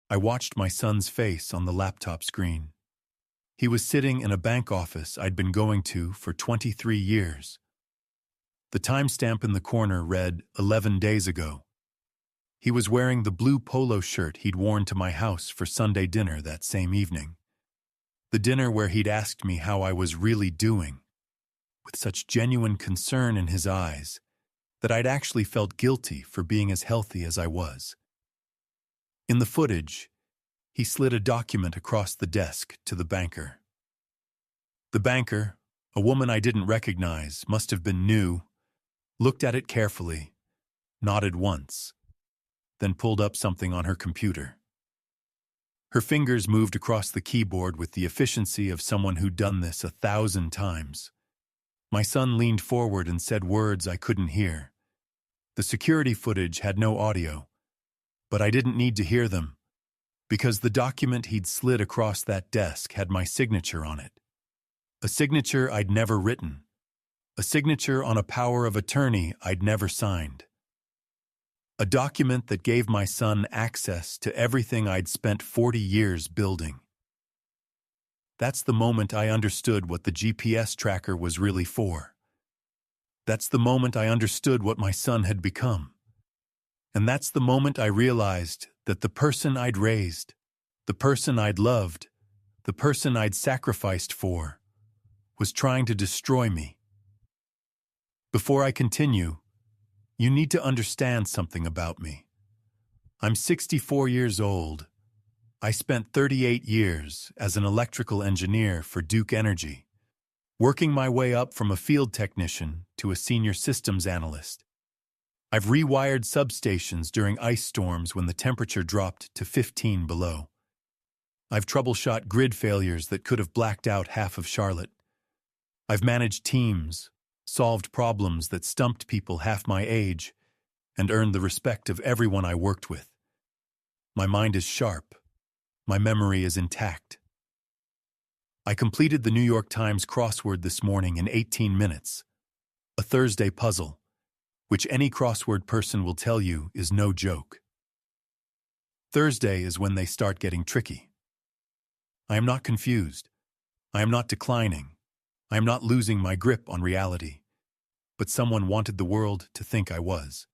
I watched my son's face on the laptop screen. He was sitting in a bank office I'd been going to for 23 years. The timestamp in the corner read 11 days ago. He was wearing the blue polo shirt he'd worn to my house for Sunday dinner that same evening. The dinner where he'd asked me how I was really doing, with such genuine concern in his eyes that I'd actually felt guilty for being as healthy as I was. In the footage, he slid a document across the desk to the banker. The banker, a woman I didn't recognize, must have been new, looked at it carefully, nodded once, then pulled up something on her computer. Her fingers moved across the keyboard with the efficiency of someone who'd done this 1,000 times. My son leaned forward and said words I couldn't hear. The security footage had no audio, but I didn't need to hear them, because the document he'd slid across that desk had my signature on it. A signature I'd never written. A signature on a power of attorney I'd never signed. A document that gave my son access to everything I'd spent 40 years building. That's the moment I understood what the GPS tracker was really for. That's the moment I understood what my son had become. And that's the moment I realized that the person I'd raised, the person I'd loved, the person I'd sacrificed for, was trying to destroy me. Before I continue, you need to understand something about me. I'm 64 years old. I spent 38 years as an electrical engineer for Duke Energy, working my way up from a field technician to a senior systems analyst. I've rewired substations during ice storms when the temperature dropped to 15 below. I've troubleshot grid failures that could have blacked out half of Charlotte. I've managed teams, solved problems that stumped people half my age, and earned the respect of everyone I worked with. My mind is sharp. My memory is intact. I completed the New York Times crossword this morning in 18 minutes. A Thursday puzzle, which any crossword person will tell you is no joke. Thursday is when they start getting tricky. I am not confused. I am not declining. I am not losing my grip on reality. But someone wanted the world to think I was,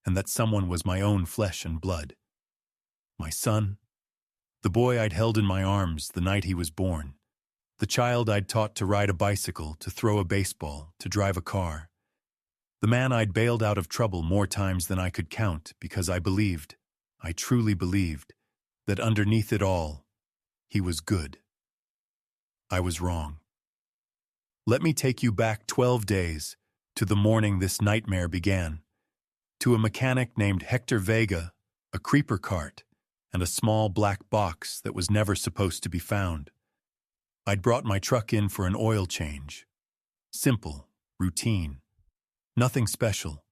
and that someone was my own flesh and blood. My son, the boy I'd held in my arms the night he was born, the child I'd taught to ride a bicycle, to throw a baseball, to drive a car, the man I'd bailed out of trouble more times than I could count because I believed, I truly believed, that underneath it all, he was good. I was wrong. Let me take you back 12 days to the morning this nightmare began, to a mechanic named Hector Vega, a creeper cart, and a small black box that was never supposed to be found. I'd brought my truck in for an oil change. Simple, routine, nothing special.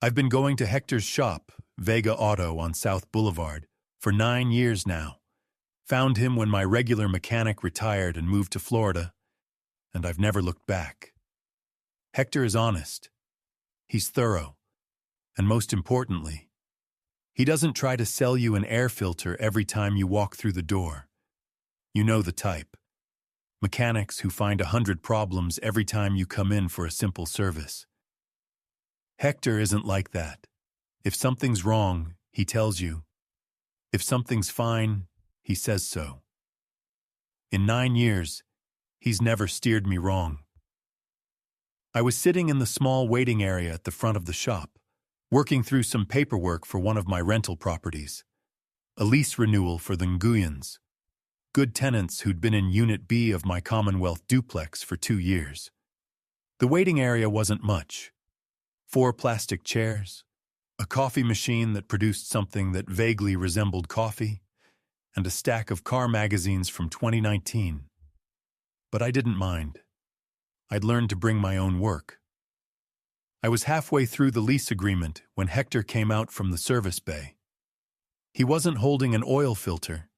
I've been going to Hector's shop, Vega Auto on South Boulevard, for 9 years now. Found him when my regular mechanic retired and moved to Florida, and I've never looked back. Hector is honest. He's thorough. And most importantly, he doesn't try to sell you an air filter every time you walk through the door. You know the type. Mechanics who find 100 problems every time you come in for a simple service. Hector isn't like that. If something's wrong, he tells you. If something's fine, he says so. In 9 years, he's never steered me wrong. I was sitting in the small waiting area at the front of the shop, working through some paperwork for one of my rental properties. A lease renewal for the Nguyens, good tenants who'd been in Unit B of my Commonwealth duplex for 2 years. The waiting area wasn't much. 4 plastic chairs, a coffee machine that produced something that vaguely resembled coffee, and a stack of car magazines from 2019. But I didn't mind. I'd learned to bring my own work. I was halfway through the lease agreement when Hector came out from the service bay. He wasn't holding an oil filter.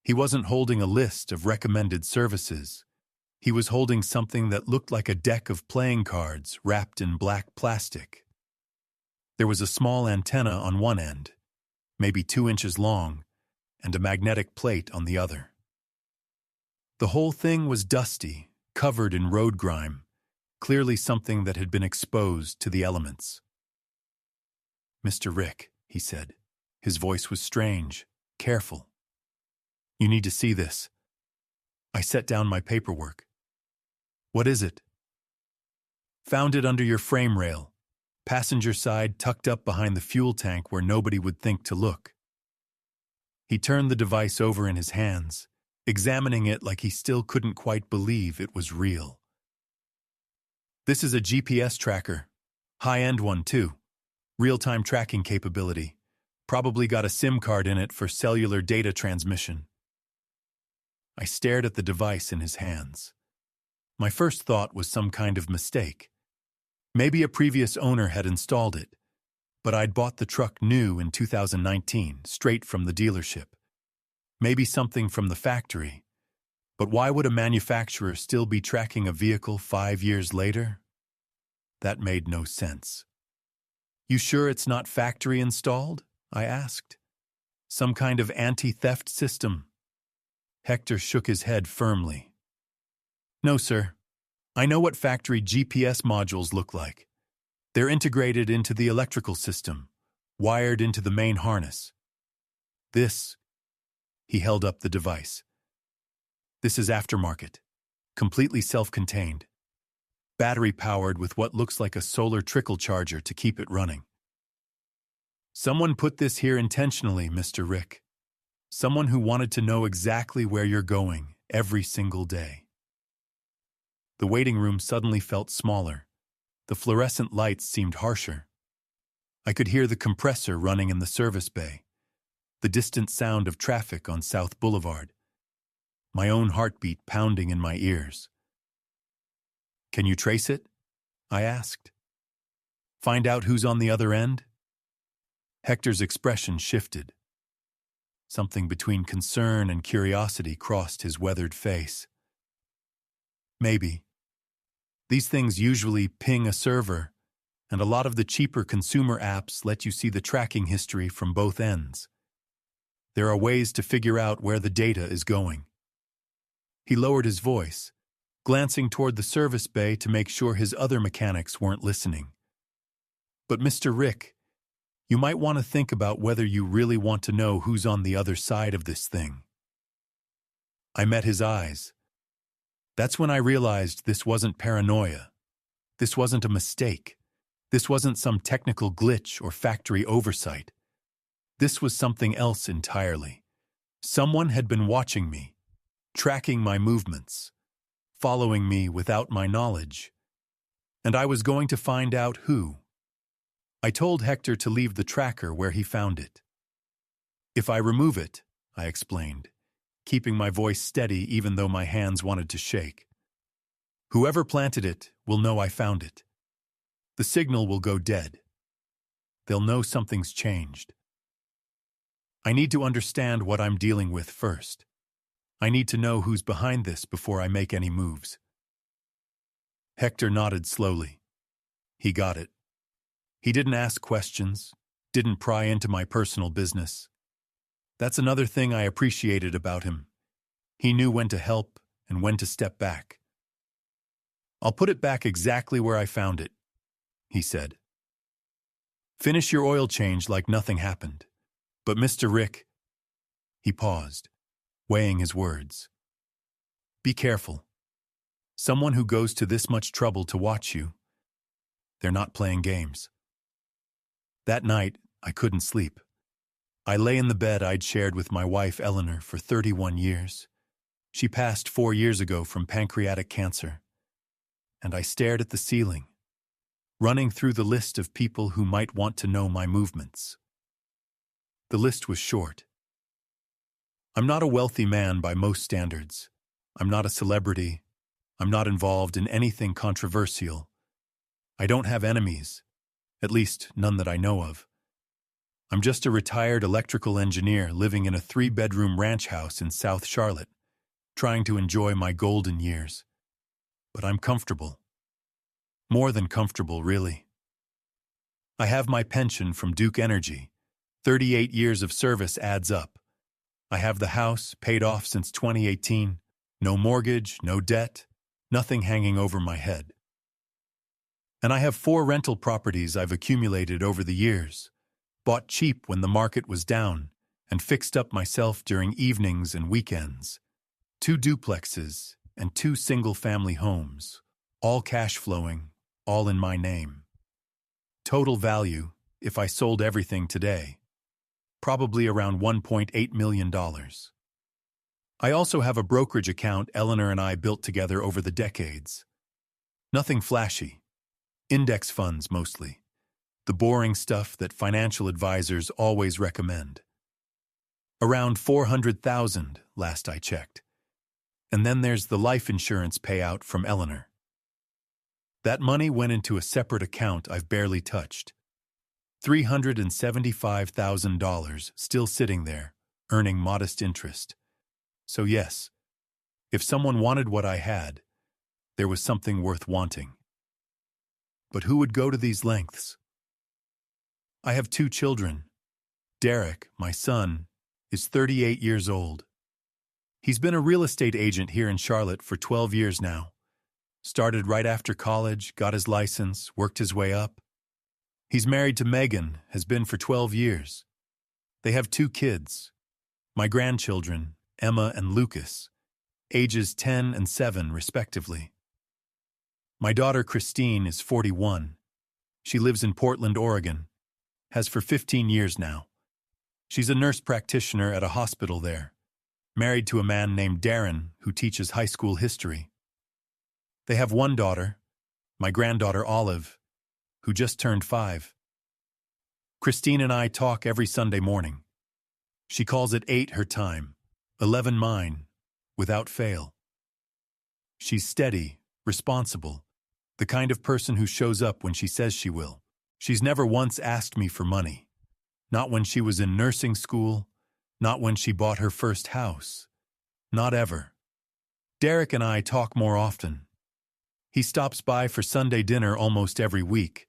He wasn't holding a list of recommended services. He was holding something that looked like a deck of playing cards wrapped in black plastic. There was a small antenna on one end, maybe 2 inches long, and a magnetic plate on the other. The whole thing was dusty, covered in road grime, clearly something that had been exposed to the elements. "Mr. Rick," he said. His voice was strange, careful. "You need to see this." I set down my paperwork. "What is it?" "Found it under your frame rail. Passenger side tucked up behind the fuel tank where nobody would think to look." He turned the device over in his hands, examining it like he still couldn't quite believe it was real. "This is a GPS tracker. High-end one, too. Real-time tracking capability. Probably got a SIM card in it for cellular data transmission." I stared at the device in his hands. My first thought was some kind of mistake. Maybe a previous owner had installed it, but I'd bought the truck new in 2019, straight from the dealership. Maybe something from the factory. But why would a manufacturer still be tracking a vehicle 5 years later? That made no sense. "You sure it's not factory installed?" I asked. "Some kind of anti-theft system?" Hector shook his head firmly. "No, sir. I know what factory GPS modules look like. They're integrated into the electrical system, wired into the main harness. This," he held up the device. "This is aftermarket, completely self-contained, battery-powered with what looks like a solar trickle charger to keep it running. Someone put this here intentionally, Mr. Rick. Someone who wanted to know exactly where you're going every single day." The waiting room suddenly felt smaller. The fluorescent lights seemed harsher. I could hear the compressor running in the service bay, the distant sound of traffic on South Boulevard, my own heartbeat pounding in my ears. "Can you trace it?" I asked. "Find out who's on the other end?" Hector's expression shifted. Something between concern and curiosity crossed his weathered face. "Maybe. These things usually ping a server, and a lot of the cheaper consumer apps let you see the tracking history from both ends. There are ways to figure out where the data is going." He lowered his voice, glancing toward the service bay to make sure his other mechanics weren't listening. "But Mr. Rick, you might want to think about whether you really want to know who's on the other side of this thing." I met his eyes. That's when I realized this wasn't paranoia. This wasn't a mistake. This wasn't some technical glitch or factory oversight. This was something else entirely. Someone had been watching me, tracking my movements, following me without my knowledge. And I was going to find out who. I told Hector to leave the tracker where he found it. "If I remove it," I explained, keeping my voice steady even though my hands wanted to shake, "whoever planted it will know I found it. The signal will go dead. They'll know something's changed. I need to understand what I'm dealing with first. I need to know who's behind this before I make any moves." Hector nodded slowly. He got it. He didn't ask questions, didn't pry into my personal business. That's another thing I appreciated about him. He knew when to help and when to step back. "I'll put it back exactly where I found it," he said. "Finish your oil change like nothing happened. But Mr. Rick," he paused, weighing his words, "be careful. Someone who goes to this much trouble to watch you, they're not playing games." That night, I couldn't sleep. I lay in the bed I'd shared with my wife Eleanor for 31 years. She passed 4 years ago from pancreatic cancer. And I stared at the ceiling, running through the list of people who might want to know my movements. The list was short. I'm not a wealthy man by most standards. I'm not a celebrity. I'm not involved in anything controversial. I don't have enemies, at least none that I know of. I'm just a retired electrical engineer living in a 3-bedroom ranch house in South Charlotte, trying to enjoy my golden years. But I'm comfortable. More than comfortable, really. I have my pension from Duke Energy. 38 years of service adds up. I have the house paid off since 2018, no mortgage, no debt, nothing hanging over my head. And I have 4 rental properties I've accumulated over the years, bought cheap when the market was down, and fixed up myself during evenings and weekends. 2 duplexes and 2 single-family homes, all cash flowing, all in my name. Total value, if I sold everything today, probably around $1.8 million. I also have a brokerage account Eleanor and I built together over the decades. Nothing flashy. Index funds mostly. The boring stuff that financial advisors always recommend. Around $400,000 last I checked. And then there's the life insurance payout from Eleanor. That money went into a separate account I've barely touched. $375,000 still sitting there, earning modest interest. So yes, if someone wanted what I had, there was something worth wanting. But who would go to these lengths? I have 2 children. Derek, my son, is 38 years old. He's been a real estate agent here in Charlotte for 12 years now. Started right after college, got his license, worked his way up. He's married to Megan, has been for 12 years. They have 2 kids, my grandchildren, Emma and Lucas, ages 10 and 7 respectively. My daughter Christine is 41. She lives in Portland, Oregon, has for 15 years now. She's a nurse practitioner at a hospital there, married to a man named Darren who teaches high school history. They have 1 daughter, my granddaughter Olive, who just turned 5. Christine and I talk every Sunday morning. She calls it 8 her time, 11 mine, without fail. She's steady, responsible, the kind of person who shows up when she says she will. She's never once asked me for money. Not when she was in nursing school, not when she bought her first house. Not ever. Derek and I talk more often. He stops by for Sunday dinner almost every week.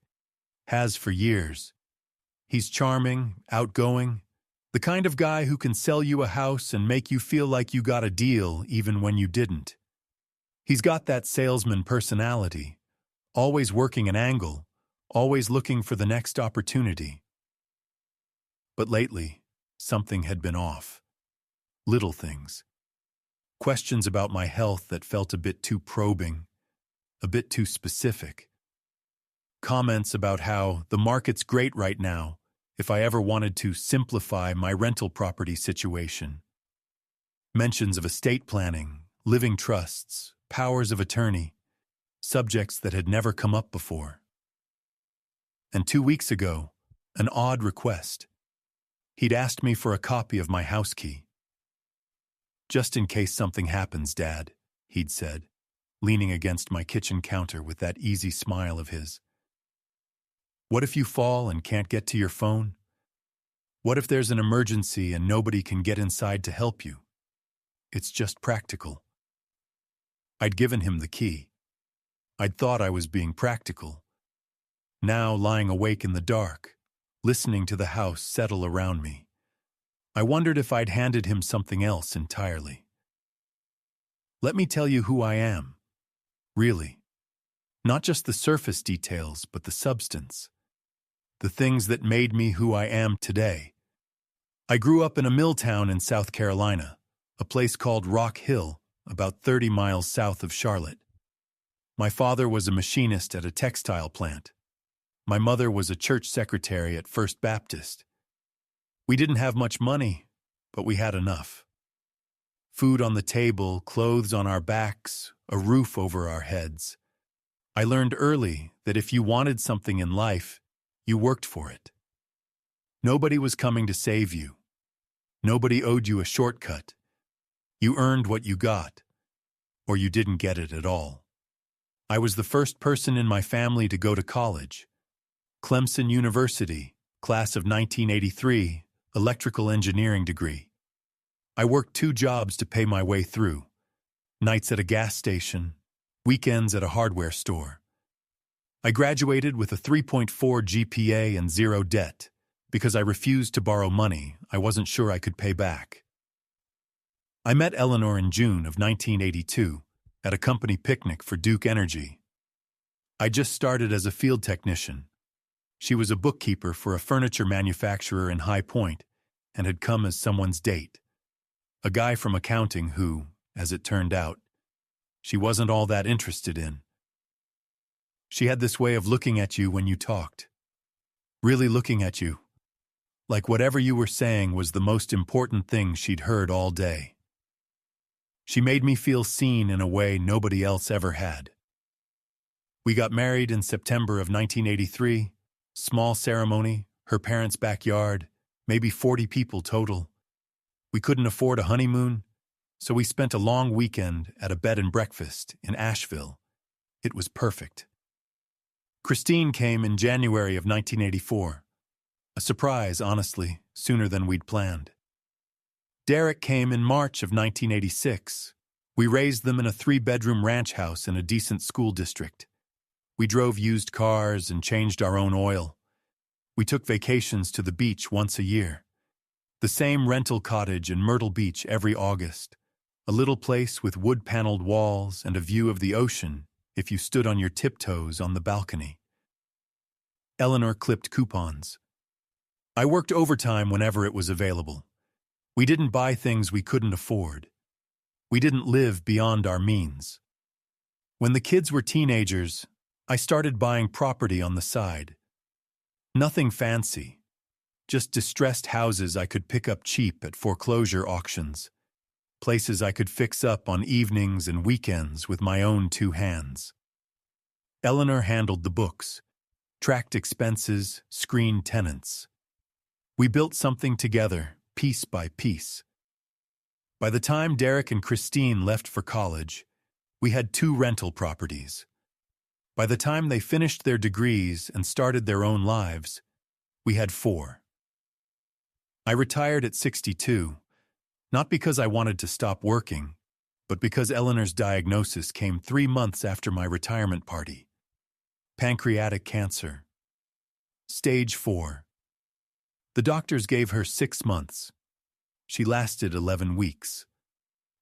Has for years. He's charming, outgoing, the kind of guy who can sell you a house and make you feel like you got a deal even when you didn't. He's got that salesman personality, always working an angle, always looking for the next opportunity. But lately, something had been off. Little things. Questions about my health that felt a bit too probing, a bit too specific. Comments about how the market's great right now if I ever wanted to simplify my rental property situation. Mentions of estate planning, living trusts, powers of attorney, subjects that had never come up before. And 2 weeks ago, an odd request. He'd asked me for a copy of my house key. "Just in case something happens, Dad," he'd said, leaning against my kitchen counter with that easy smile of his. "What if you fall and can't get to your phone? What if there's an emergency and nobody can get inside to help you? It's just practical." I'd given him the key. I'd thought I was being practical. Now, lying awake in the dark, listening to the house settle around me, I wondered if I'd handed him something else entirely. Let me tell you who I am. Really. Not just the surface details, but the substance. The things that made me who I am today. I grew up in a mill town in South Carolina, a place called Rock Hill, about 30 miles south of Charlotte. My father was a machinist at a textile plant. My mother was a church secretary at First Baptist. We didn't have much money, but we had enough. Food on the table, clothes on our backs, a roof over our heads. I learned early that if you wanted something in life, you worked for it. Nobody was coming to save you. Nobody owed you a shortcut. You earned what you got, or you didn't get it at all. I was the first person in my family to go to college. Clemson University, class of 1983, electrical engineering degree. I worked 2 jobs to pay my way through. Nights at a gas station, weekends at a hardware store. I graduated with a 3.4 GPA and 0 debt because I refused to borrow money I wasn't sure I could pay back. I met Eleanor in June of 1982 at a company picnic for Duke Energy. I just started as a field technician. She was a bookkeeper for a furniture manufacturer in High Point and had come as someone's date. A guy from accounting who, as it turned out, she wasn't all that interested in. She had this way of looking at you when you talked. Really looking at you. Like whatever you were saying was the most important thing she'd heard all day. She made me feel seen in a way nobody else ever had. We got married in September of 1983. Small ceremony, her parents' backyard, maybe 40 people total. We couldn't afford a honeymoon, so we spent a long weekend at a bed and breakfast in Asheville. It was perfect. Christine came in January of 1984. A surprise, honestly, sooner than we'd planned. Derek came in March of 1986. We raised them in a 3-bedroom ranch house in a decent school district. We drove used cars and changed our own oil. We took vacations to the beach once a year. The same rental cottage in Myrtle Beach every August. A little place with wood-paneled walls and a view of the ocean if you stood on your tiptoes on the balcony. Eleanor clipped coupons. I worked overtime whenever it was available. We didn't buy things we couldn't afford. We didn't live beyond our means. When the kids were teenagers, I started buying property on the side. Nothing fancy, just distressed houses I could pick up cheap at foreclosure auctions, places I could fix up on evenings and weekends with my own 2 hands. Eleanor handled the books, tracked expenses, screened tenants. We built something together, piece by piece. By the time Derek and Christine left for college, we had 2 rental properties. By the time they finished their degrees and started their own lives, we had 4. I retired at 62, not because I wanted to stop working, but because Eleanor's diagnosis came 3 months after my retirement party. Pancreatic cancer. Stage 4. The doctors gave her 6 months. She lasted 11 weeks.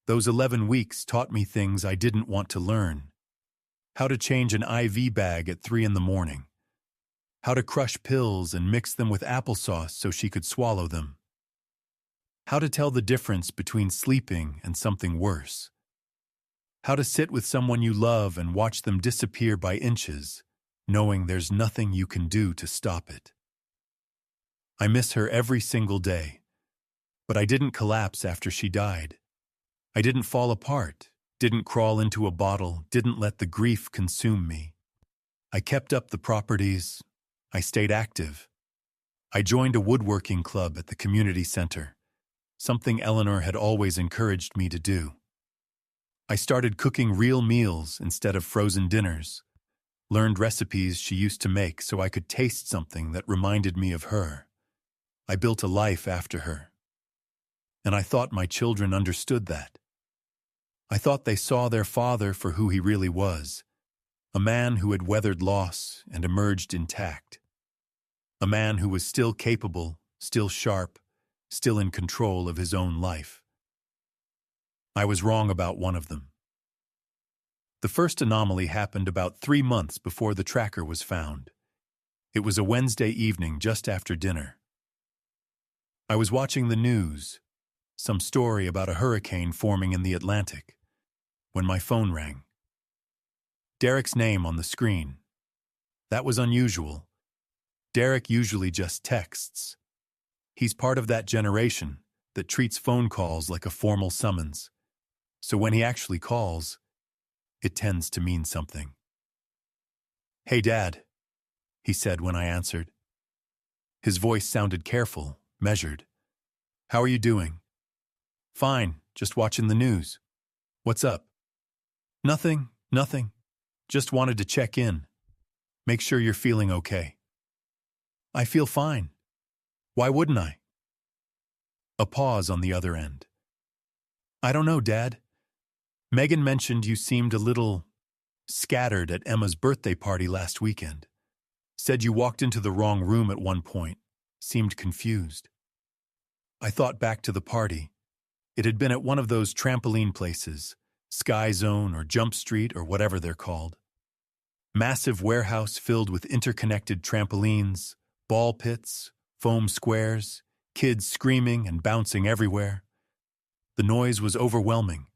Those 11 weeks taught me things I didn't want to learn. How to change an IV bag at 3 in the morning. How to crush pills and mix them with applesauce so she could swallow them. How to tell the difference between sleeping and something worse. How to sit with someone you love and watch them disappear by inches, knowing there's nothing you can do to stop it. I miss her every single day, but I didn't collapse after she died. I didn't fall apart, didn't crawl into a bottle, didn't let the grief consume me. I kept up the properties. I stayed active. I joined a woodworking club at the community center, something Eleanor had always encouraged me to do. I started cooking real meals instead of frozen dinners, learned recipes she used to make so I could taste something that reminded me of her. I built a life after her. And I thought my children understood that. I thought they saw their father for who he really was, a man who had weathered loss and emerged intact. A man who was still capable, still sharp, still in control of his own life. I was wrong about one of them. The first anomaly happened about 3 months before the tracker was found. It was a Wednesday evening just after dinner. I was watching the news, some story about a hurricane forming in the Atlantic, when my phone rang. Derek's name on the screen. That was unusual. Derek usually just texts. He's part of that generation that treats phone calls like a formal summons. So when he actually calls, it tends to mean something. "Hey, Dad," he said when I answered. His voice sounded careful, measured. "How are you doing?" "Fine, just watching the news." "What's up?" Nothing. Just wanted to check in. Make sure you're feeling okay." "I feel fine. Why wouldn't I?" A pause on the other end. "I don't know, Dad. Megan mentioned you seemed a little scattered at Emma's birthday party last weekend. Said you walked into the wrong room at one point. Seemed confused." I thought back to the party. It had been at one of those trampoline places, Sky Zone or Jump Street or whatever they're called. Massive warehouse filled with interconnected trampolines, ball pits, foam squares, kids screaming and bouncing everywhere. The noise was overwhelming.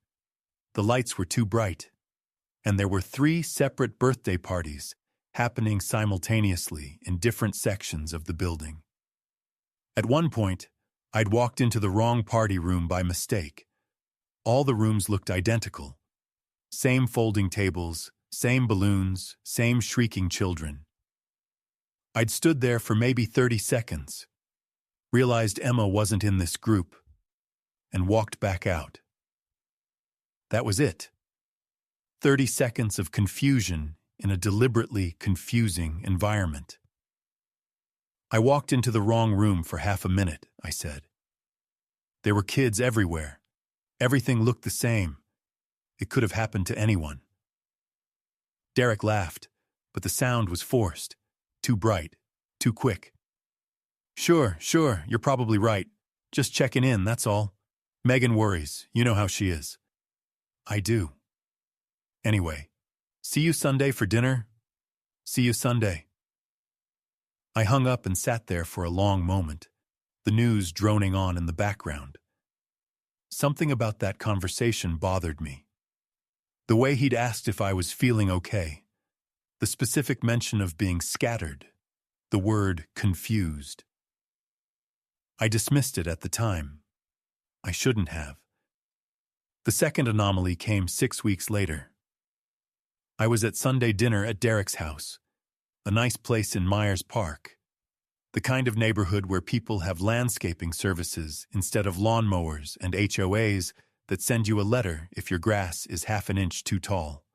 The lights were too bright. And there were 3 separate birthday parties happening simultaneously in different sections of the building. At one point, I'd walked into the wrong party room by mistake. All the rooms looked identical. Same folding tables, same balloons, same shrieking children. I'd stood there for maybe 30 seconds, realized Emma wasn't in this group, and walked back out. That was it. 30 seconds of confusion in a deliberately confusing environment. I walked into the wrong room for half a minute, I said. There were kids everywhere. Everything looked the same. It could have happened to anyone. Derek laughed, but the sound was forced, too bright, too quick. Sure, you're probably right. Just checking in, that's all. Megan worries, you know how she is. I do. Anyway, see you Sunday for dinner? See you Sunday. I hung up and sat there for a long moment, the news droning on in the background. Something about that conversation bothered me. The way he'd asked if I was feeling okay, the specific mention of being scattered, the word confused. I dismissed it at the time. I shouldn't have. The second anomaly came 6 weeks later. I was at Sunday dinner at Derek's house, a nice place in Myers Park, the kind of neighborhood where people have landscaping services instead of lawnmowers and HOAs that send you a letter if your grass is half an inch too tall.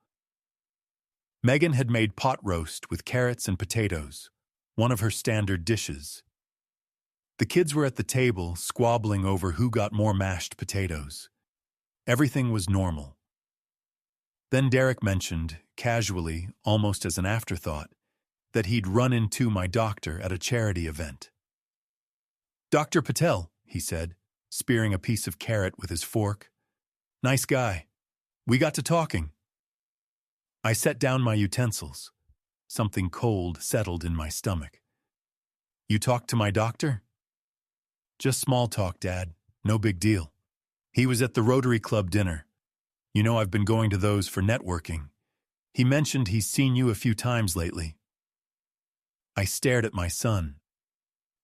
Megan had made pot roast with carrots and potatoes, one of her standard dishes. The kids were at the table squabbling over who got more mashed potatoes. Everything was normal. Then Derek mentioned, casually, almost as an afterthought, that he'd run into my doctor at a charity event. "Dr. Patel," he said, spearing a piece of carrot with his fork. "Nice guy. We got to talking." I set down my utensils. Something cold settled in my stomach. "You talked to my doctor?" "Just small talk, Dad. No big deal. He was at the Rotary Club dinner. You know I've been going to those for networking. He mentioned he's seen you a few times lately." I stared at my son.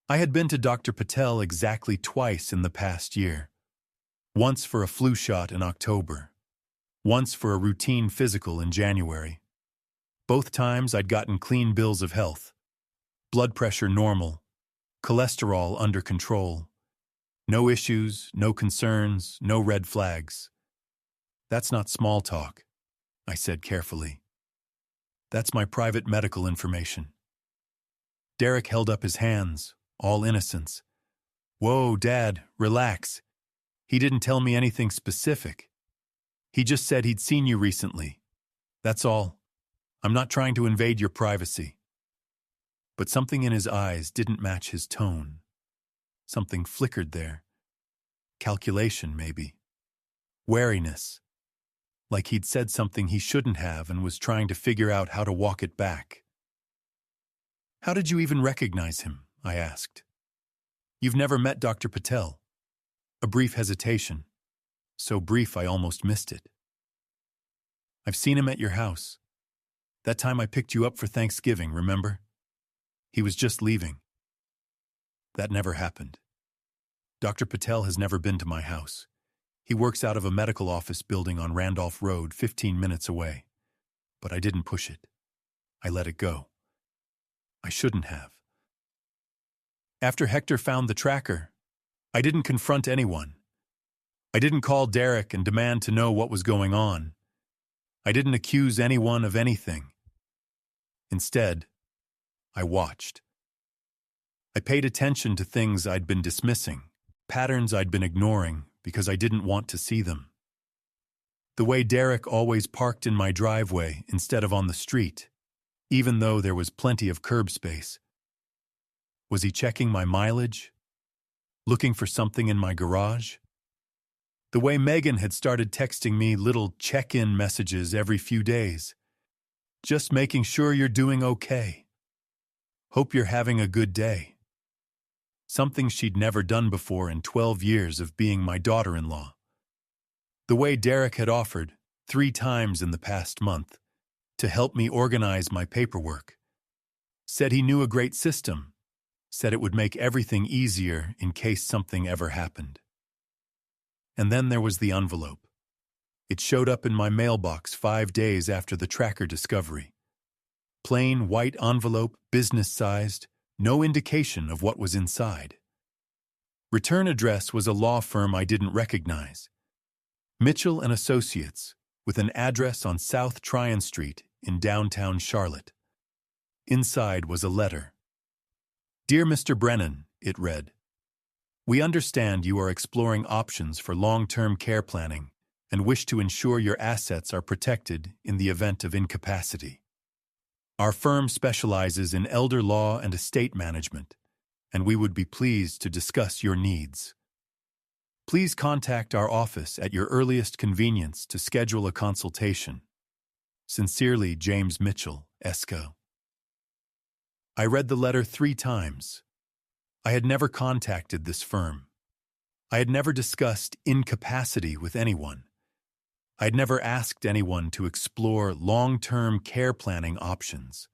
I had been to Dr. Patel exactly twice in the past year. Once for a flu shot in October. Once for a routine physical in January. Both times I'd gotten clean bills of health. Blood pressure normal. Cholesterol under control. No issues, no concerns, no red flags. "That's not small talk," I said carefully. "That's my private medical information." Derek held up his hands, all innocence. "Whoa, Dad, relax. He didn't tell me anything specific. He just said he'd seen you recently. That's all. I'm not trying to invade your privacy." But something in his eyes didn't match his tone. Something flickered there. Calculation, maybe. Wariness. Like he'd said something he shouldn't have and was trying to figure out how to walk it back. "How did you even recognize him?" I asked. "You've never met Dr. Patel." A brief hesitation. So brief I almost missed it. "I've seen him at your house. That time I picked you up for Thanksgiving, remember? He was just leaving." That never happened. Dr. Patel has never been to my house. He works out of a medical office building on Randolph Road, 15 minutes away. But I didn't push it. I let it go. I shouldn't have. After Hector found the tracker, I didn't confront anyone. I didn't call Derek and demand to know what was going on. I didn't accuse anyone of anything. Instead, I watched. I paid attention to things I'd been dismissing, patterns I'd been ignoring because I didn't want to see them. The way Derek always parked in my driveway instead of on the street, even though there was plenty of curb space. Was he checking my mileage? Looking for something in my garage? The way Megan had started texting me little check-in messages every few days. Just making sure you're doing okay. Hope you're having a good day. Something she'd never done before in 12 years of being my daughter-in-law. The way Derek had offered, 3 times in the past month, to help me organize my paperwork. Said he knew a great system. Said it would make everything easier in case something ever happened. And then there was the envelope. It showed up in my mailbox 5 days after the tracker discovery. Plain white envelope, business-sized, no indication of what was inside. Return address was a law firm I didn't recognize. Mitchell and Associates, with an address on South Tryon Street in downtown Charlotte. Inside was a letter. Dear Mr. Brennan, it read, we understand you are exploring options for long-term care planning and wish to ensure your assets are protected in the event of incapacity. Our firm specializes in elder law and estate management, and we would be pleased to discuss your needs. Please contact our office at your earliest convenience to schedule a consultation. Sincerely, James Mitchell, Esco. I read the letter 3 times. I had never contacted this firm. I had never discussed incapacity with anyone. I had never asked anyone to explore long-term care planning options.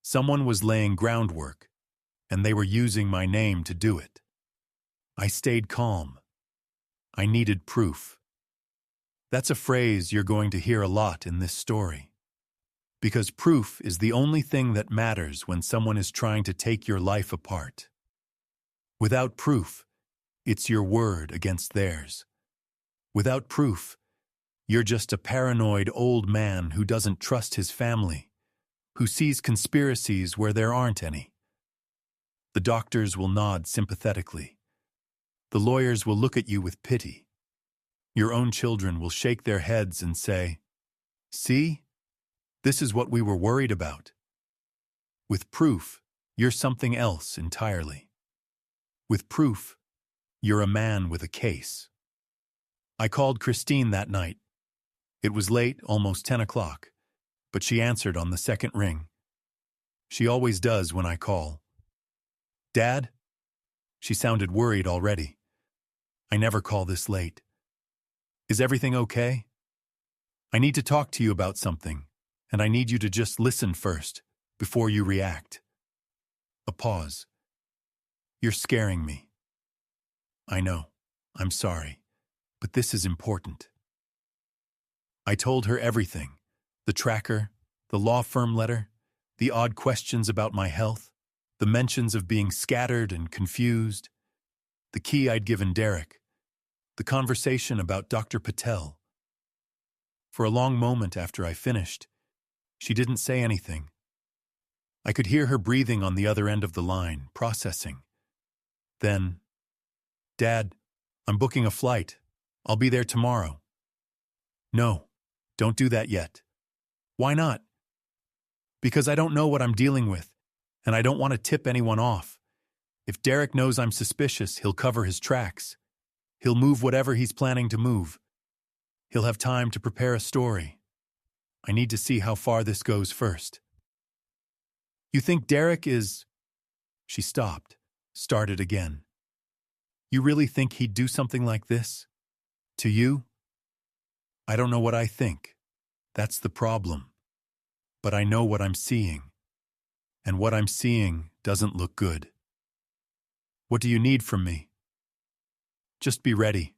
Someone was laying groundwork, and they were using my name to do it. I stayed calm. I needed proof. That's a phrase you're going to hear a lot in this story. Because proof is the only thing that matters when someone is trying to take your life apart. Without proof, it's your word against theirs. Without proof, you're just a paranoid old man who doesn't trust his family, who sees conspiracies where there aren't any. The doctors will nod sympathetically. The lawyers will look at you with pity. Your own children will shake their heads and say, see? This is what we were worried about. With proof, you're something else entirely. With proof, you're a man with a case. I called Christine that night. It was late, almost 10 o'clock, but she answered on the second ring. She always does when I call. Dad? She sounded worried already. I never call this late. Is everything okay? I need to talk to you about something, and I need you to just listen first, before you react. A pause. You're scaring me. I know. I'm sorry. But this is important. I told her everything. The tracker, the law firm letter, the odd questions about my health, the mentions of being scattered and confused, the key I'd given Derek, the conversation about Dr. Patel. For a long moment after I finished, she didn't say anything. I could hear her breathing on the other end of the line, processing. Then, Dad, I'm booking a flight. I'll be there tomorrow. No, don't do that yet. Why not? Because I don't know what I'm dealing with, and I don't want to tip anyone off. If Derek knows I'm suspicious, he'll cover his tracks. He'll move whatever he's planning to move. He'll have time to prepare a story. I need to see how far this goes first. You think Derek is... She stopped, started again. You really think he'd do something like this? To you? I don't know what I think. That's the problem. But I know what I'm seeing. And what I'm seeing doesn't look good. What do you need from me? Just be ready.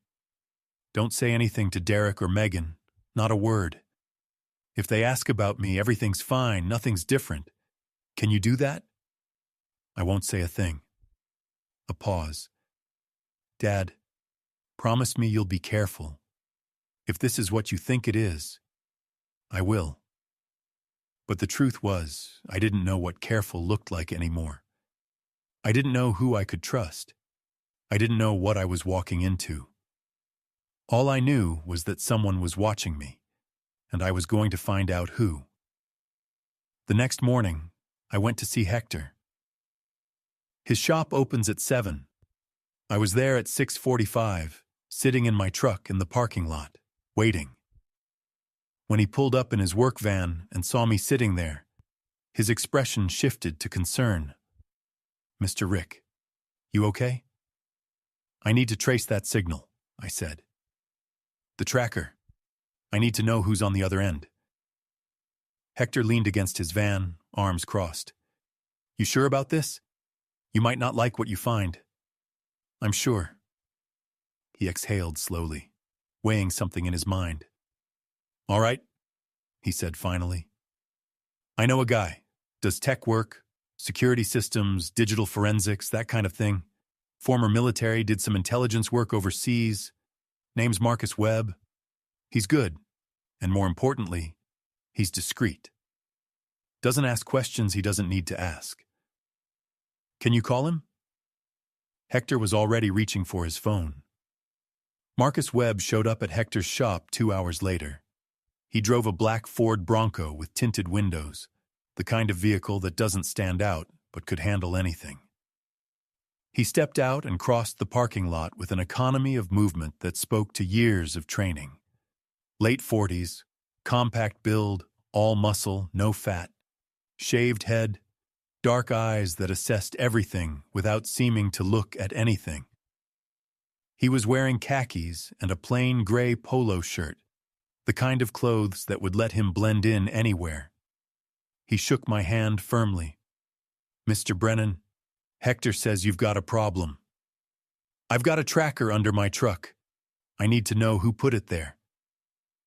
Don't say anything to Derek or Megan, not a word. If they ask about me, everything's fine, nothing's different. Can you do that? I won't say a thing. A pause. Dad, promise me you'll be careful. If this is what you think it is, I will. But the truth was, I didn't know what careful looked like anymore. I didn't know who I could trust. I didn't know what I was walking into. All I knew was that someone was watching me, and I was going to find out who. The next morning, I went to see Hector. His shop opens at 7. I was there at 6:45, sitting in my truck in the parking lot, waiting. When he pulled up in his work van and saw me sitting there, his expression shifted to concern. "Mr. Rick, you okay?" "I need to trace that signal," I said. "The tracker. I need to know who's on the other end." Hector leaned against his van, arms crossed. "You sure about this? You might not like what you find." "I'm sure." He exhaled slowly, weighing something in his mind. "All right," he said finally. "I know a guy. Does tech work, security systems, digital forensics, that kind of thing. Former military, did some intelligence work overseas. Name's Marcus Webb. He's good, and more importantly, he's discreet. Doesn't ask questions he doesn't need to ask. Can you call him?" Hector was already reaching for his phone. Marcus Webb showed up at Hector's shop 2 hours later. He drove a black Ford Bronco with tinted windows, the kind of vehicle that doesn't stand out but could handle anything. He stepped out and crossed the parking lot with an economy of movement that spoke to years of training. Late 40s, compact build, all muscle, no fat, shaved head, dark eyes that assessed everything without seeming to look at anything. He was wearing khakis and a plain gray polo shirt, the kind of clothes that would let him blend in anywhere. He shook my hand firmly. "Mr. Brennan, Hector says you've got a problem. I've got a tracker under my truck. I need to know who put it there."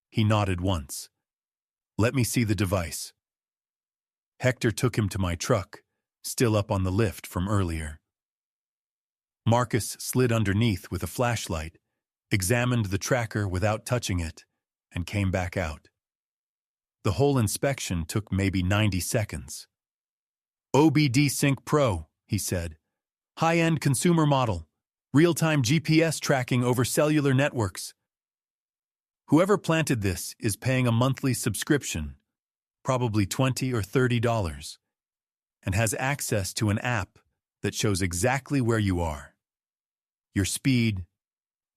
He nodded once. "Let me see the device." Hector took him to my truck, still up on the lift from earlier. Marcus slid underneath with a flashlight, examined the tracker without touching it, and came back out. The whole inspection took maybe 90 seconds. "OBD Sync Pro," he said. "High-end consumer model. Real-time GPS tracking over cellular networks. Whoever planted this is paying a monthly subscription, probably $20 or $30, and has access to an app that shows exactly where you are. Your speed,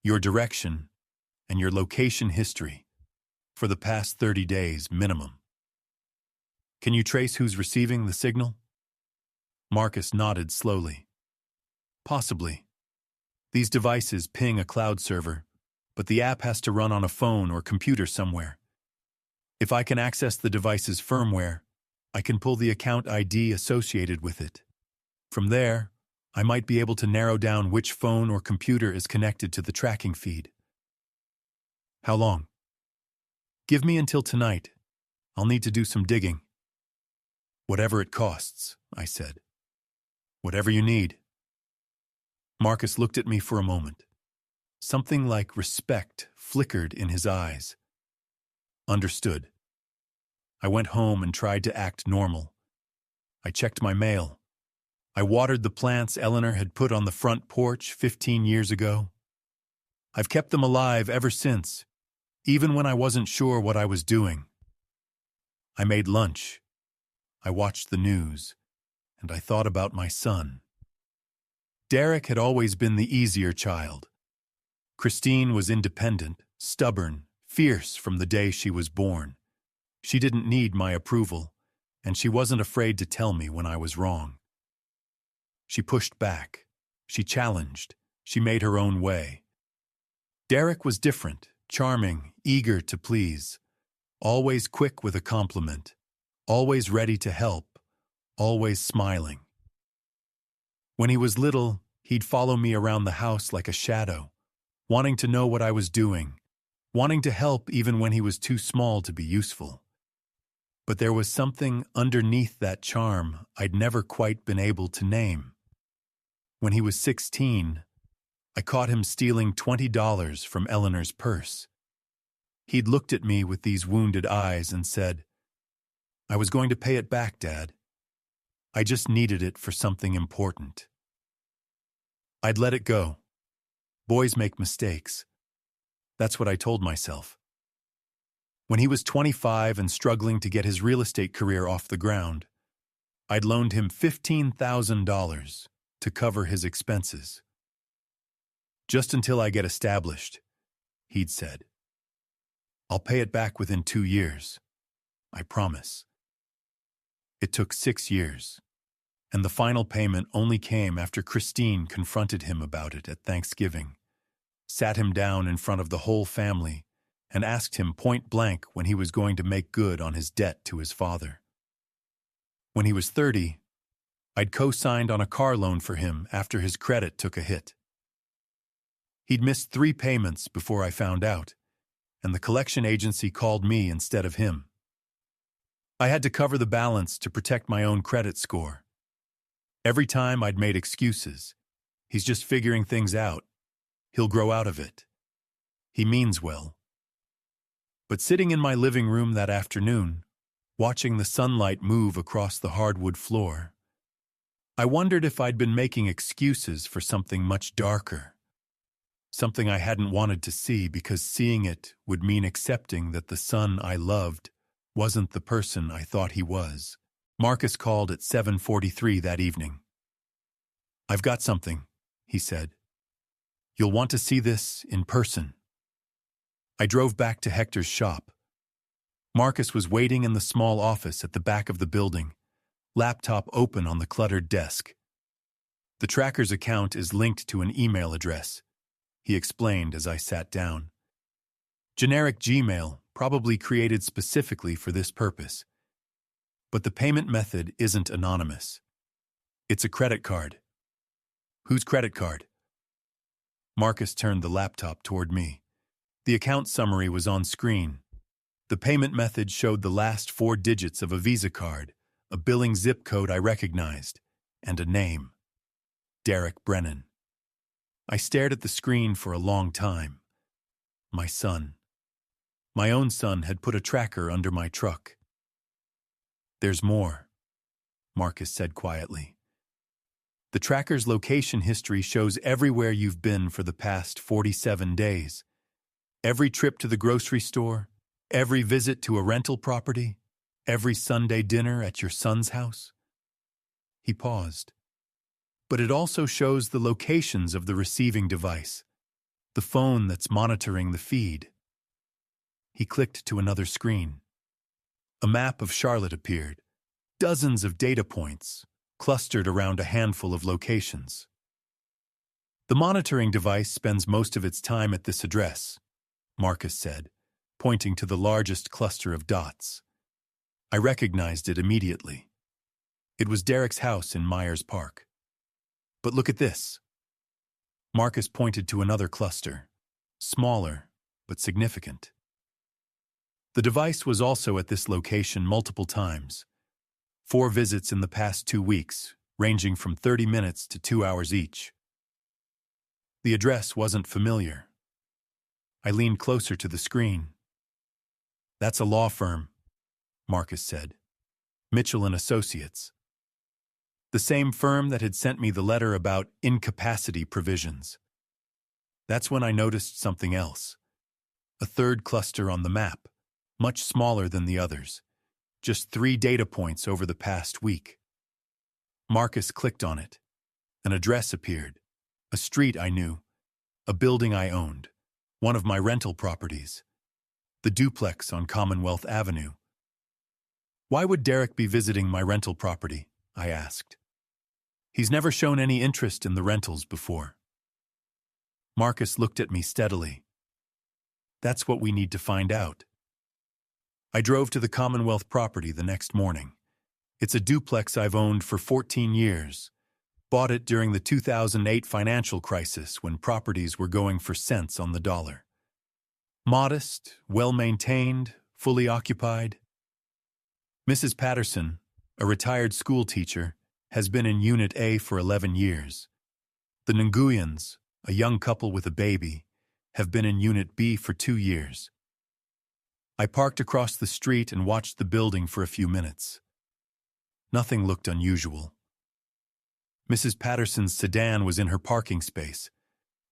your direction, and your location history for the past 30 days minimum. Can you trace who's receiving the signal?" Marcus nodded slowly. "Possibly. These devices ping a cloud server, but the app has to run on a phone or computer somewhere. If I can access the device's firmware, I can pull the account ID associated with it. From there, I might be able to narrow down which phone or computer is connected to the tracking feed." "How long?" "Give me until tonight. I'll need to do some digging." "Whatever it costs," I said. "Whatever you need." Marcus looked at me for a moment. Something like respect flickered in his eyes. "Understood." I went home and tried to act normal. I checked my mail. I watered the plants Eleanor had put on the front porch 15 years ago. I've kept them alive ever since, even when I wasn't sure what I was doing. I made lunch. I watched the news, and I thought about my son. Derek had always been the easier child. Christine was independent, stubborn, fierce from the day she was born. She didn't need my approval, and she wasn't afraid to tell me when I was wrong. She pushed back. She challenged. She made her own way. Derek was different, charming, eager to please, always quick with a compliment, always ready to help, always smiling. When he was little, he'd follow me around the house like a shadow, wanting to know what I was doing, wanting to help even when he was too small to be useful. But there was something underneath that charm I'd never quite been able to name. When he was 16, I caught him stealing $20 from Eleanor's purse. He'd looked at me with these wounded eyes and said, "I was going to pay it back, Dad. I just needed it for something important." I'd let it go. Boys make mistakes. That's what I told myself. When he was 25 and struggling to get his real estate career off the ground, I'd loaned him $15,000 to cover his expenses. Just until I get established, he'd said. I'll pay it back within 2 years. I promise. It took 6 years, and the final payment only came after Christine confronted him about it at Thanksgiving, sat him down in front of the whole family, and asked him point blank when he was going to make good on his debt to his father. When he was 30, I'd co-signed on a car loan for him after his credit took a hit. He'd missed 3 payments before I found out, and the collection agency called me instead of him. I had to cover the balance to protect my own credit score. Every time I'd made excuses. He's just figuring things out. He'll grow out of it. He means well. But sitting in my living room that afternoon, watching the sunlight move across the hardwood floor, I wondered if I'd been making excuses for something much darker. Something I hadn't wanted to see because seeing it would mean accepting that the son I loved wasn't the person I thought he was. Marcus called at 7:43 that evening. I've got something, he said. You'll want to see this in person. I drove back to Hector's shop. Marcus was waiting in the small office at the back of the building, laptop open on the cluttered desk. The tracker's account is linked to an email address, he explained as I sat down. Generic Gmail, probably created specifically for this purpose. But the payment method isn't anonymous. It's a credit card. Whose credit card? Marcus turned the laptop toward me. The account summary was on screen. The payment method showed the last 4 digits of a Visa card, a billing zip code I recognized, and a name. Derek Brennan. I stared at the screen for a long time. My son. My own son had put a tracker under my truck. There's more, Marcus said quietly. The tracker's location history shows everywhere you've been for the past 47 days. Every trip to the grocery store, every visit to a rental property, every Sunday dinner at your son's house. He paused. But it also shows the locations of the receiving device, the phone that's monitoring the feed. He clicked to another screen. A map of Charlotte appeared, dozens of data points, clustered around a handful of locations. The monitoring device spends most of its time at this address, Marcus said, pointing to the largest cluster of dots. I recognized it immediately. It was Derek's house in Myers Park. But look at this. Marcus pointed to another cluster, smaller but significant. The device was also at this location multiple times. 4 visits in the past 2 weeks, ranging from 30 minutes to 2 hours each. The address wasn't familiar. I leaned closer to the screen. That's a law firm, Marcus said. Mitchell and Associates. The same firm that had sent me the letter about incapacity provisions. That's when I noticed something else. A third cluster on the map, much smaller than the others. Just 3 data points over the past week. Marcus clicked on it. An address appeared. A street I knew. A building I owned. One of my rental properties. The duplex on Commonwealth Avenue. Why would Derek be visiting my rental property? I asked. He's never shown any interest in the rentals before. Marcus looked at me steadily. That's what we need to find out. I drove to the Commonwealth property the next morning. It's a duplex I've owned for 14 years. Bought it during the 2008 financial crisis when properties were going for cents on the dollar. Modest, well-maintained, fully occupied. Mrs. Patterson, a retired school teacher, has been in Unit A for 11 years. The Nguyens, a young couple with a baby, have been in Unit B for 2 years. I parked across the street and watched the building for a few minutes. Nothing looked unusual. Mrs. Patterson's sedan was in her parking space.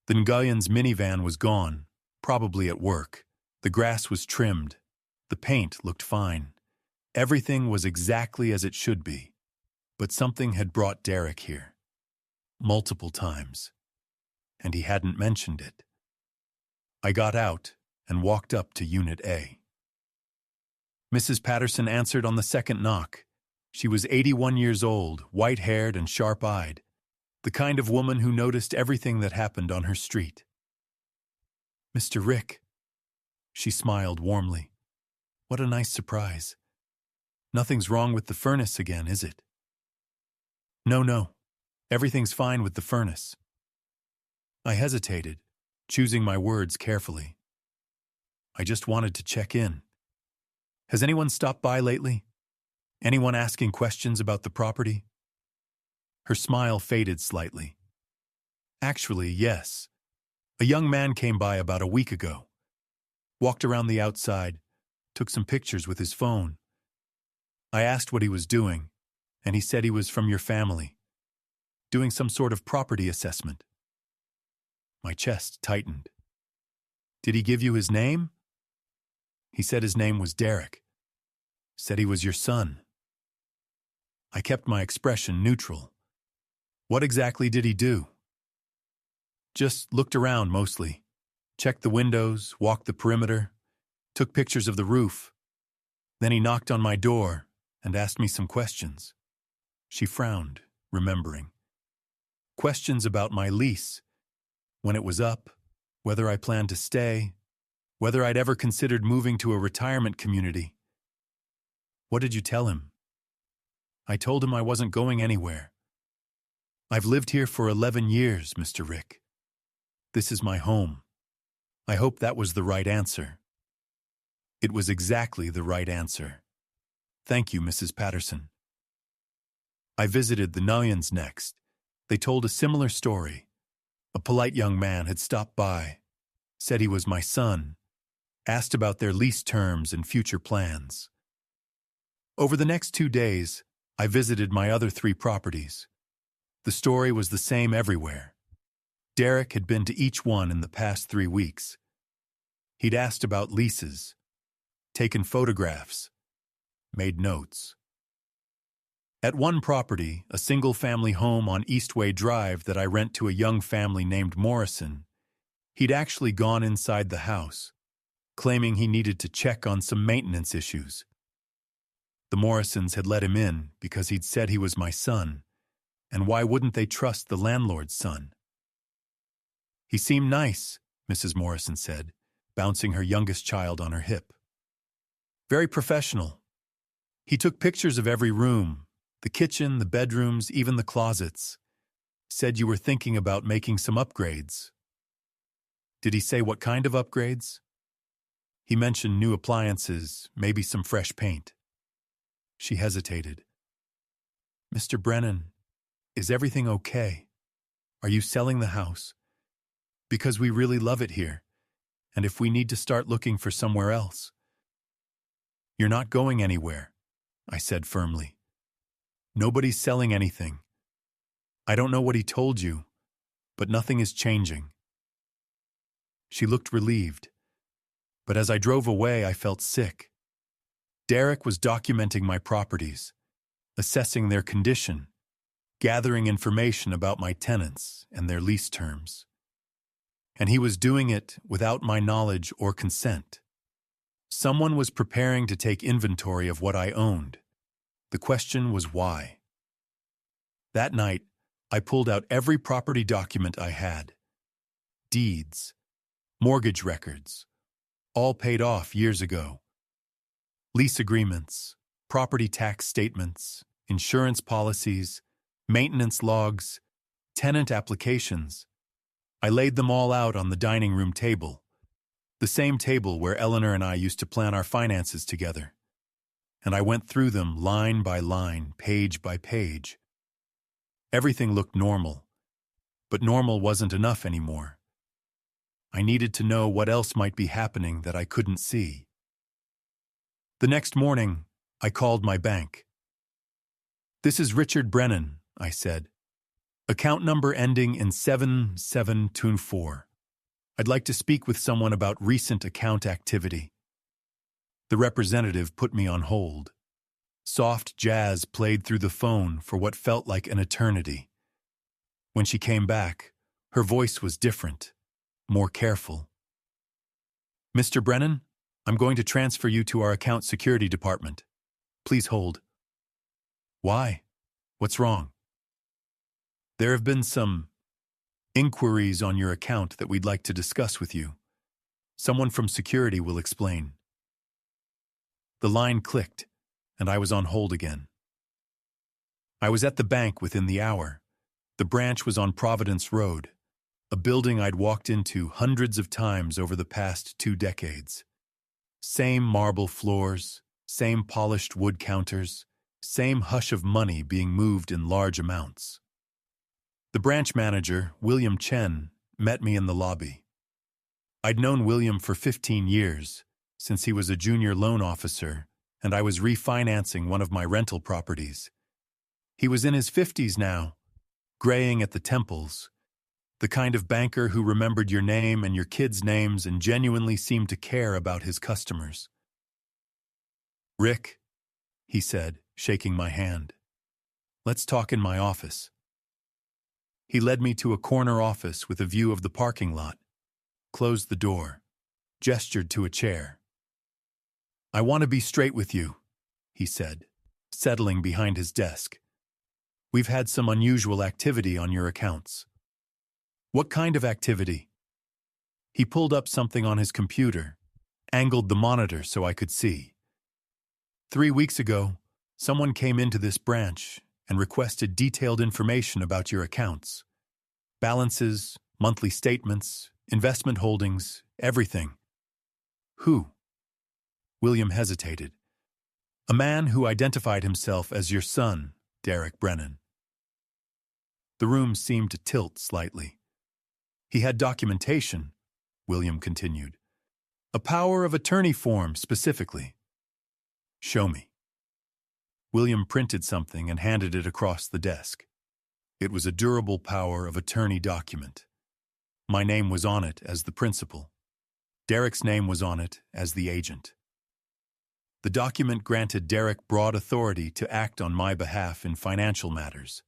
The Nguyens' minivan was gone, probably at work. The grass was trimmed. The paint looked fine. Everything was exactly as it should be. But something had brought Derek here. Multiple times. and he hadn't mentioned it. I got out and walked up to Unit A. Mrs. Patterson answered on the second knock. She was 81 years old, white-haired and sharp-eyed, the kind of woman who noticed everything that happened on her street. "Mr. Rick," she smiled warmly. "What a nice surprise. Nothing's wrong with the furnace again, is it?" No. Everything's fine with the furnace." I hesitated, choosing my words carefully. "I just wanted to check in. Has anyone stopped by lately? Anyone asking questions about the property?" Her smile faded slightly. "Actually, yes. A young man came by about a week ago. Walked around the outside, took some pictures with his phone. I asked what he was doing, and he said he was from your family, doing some sort of property assessment." My chest tightened. "Did he give you his name?" "He said his name was Derek. Said he was your son." I kept my expression neutral. "What exactly did he do?" "Just looked around mostly. Checked the windows, walked the perimeter, took pictures of the roof. Then he knocked on my door and asked me some questions." She frowned, remembering. "Questions about my lease, when it was up, whether I planned to stay, whether I'd ever considered moving to a retirement community." "What did you tell him?" "I told him I wasn't going anywhere. I've lived here for 11 years, Mr. Rick. This is my home. I hope that was the right answer." It was exactly the right answer. "Thank you, Mrs. Patterson." I visited the Nullans next. They told a similar story. A polite young man had stopped by, said he was my son, asked about their lease terms and future plans. Over the next 2 days, I visited my other 3 properties. The story was the same everywhere. Derek had been to each one in the past 3 weeks. He'd asked about leases, taken photographs, made notes. At one property, a single-family home on Eastway Drive that I rent to a young family named Morrison, he'd actually gone inside the house, claiming he needed to check on some maintenance issues. The Morrisons had let him in because he'd said he was my son, and why wouldn't they trust the landlord's son? "He seemed nice," Mrs. Morrison said, bouncing her youngest child on her hip. "Very professional. He took pictures of every room, the kitchen, the bedrooms, even the closets. Said you were thinking about making some upgrades." "Did he say what kind of upgrades?" "He mentioned new appliances, maybe some fresh paint." She hesitated. "Mr. Brennan, is everything okay? Are you selling the house? Because we really love it here, and if we need to start looking for somewhere else." "You're not going anywhere," I said firmly. "Nobody's selling anything. I don't know what he told you, but nothing is changing." She looked relieved, but as I drove away, I felt sick. Derek was documenting my properties, assessing their condition, gathering information about my tenants and their lease terms. And he was doing it without my knowledge or consent. Someone was preparing to take inventory of what I owned. The question was why. That night, I pulled out every property document I had. Deeds, mortgage records, all paid off years ago. Lease agreements, property tax statements, insurance policies, maintenance logs, tenant applications. I laid them all out on the dining room table, the same table where Eleanor and I used to plan our finances together. And I went through them line by line, page by page. Everything looked normal, but normal wasn't enough anymore. I needed to know what else might be happening that I couldn't see. The next morning, I called my bank. "This is Richard Brennan," I said. "Account number ending in 7724. I'd like to speak with someone about recent account activity." The representative put me on hold. Soft jazz played through the phone for what felt like an eternity. When she came back, Her voice was different, more careful. "Mr. Brennan, I'm going to transfer you to our account security department. Please hold." "Why? What's wrong?" "There have been some inquiries on your account that we'd like to discuss with you. Someone from security will explain." The line clicked, and I was on hold again. I was at the bank within the hour. The branch was on Providence Road, a building I'd walked into hundreds of times over the past 2 decades. Same marble floors, same polished wood counters, same hush of money being moved in large amounts. The branch manager, William Chen, met me in the lobby. I'd known William for 15 years, since he was a junior loan officer, and I was refinancing one of my rental properties. He was in his 50s now, graying at the temples, the kind of banker who remembered your name and your kids' names and genuinely seemed to care about his customers. "Rick," he said, shaking my hand, "let's talk in my office." He led me to a corner office with a view of the parking lot, closed the door, gestured to a chair. "I want to be straight with you," he said, settling behind his desk. "We've had some unusual activity on your accounts." "What kind of activity?" He pulled up something on his computer, angled the monitor so I could see. 3 weeks ago, someone came into this branch and requested detailed information about your accounts. Balances, monthly statements, investment holdings, everything." "Who?" William hesitated. "A man who identified himself as your son, Derek Brennan." The room seemed to tilt slightly. "He had documentation," William continued. "A power of attorney form, specifically." "Show me." William printed something and handed it across the desk. It was a durable power of attorney document. My name was on it as the principal. Derek's name was on it as the agent. The document granted Derek broad authority to act on my behalf in financial matters.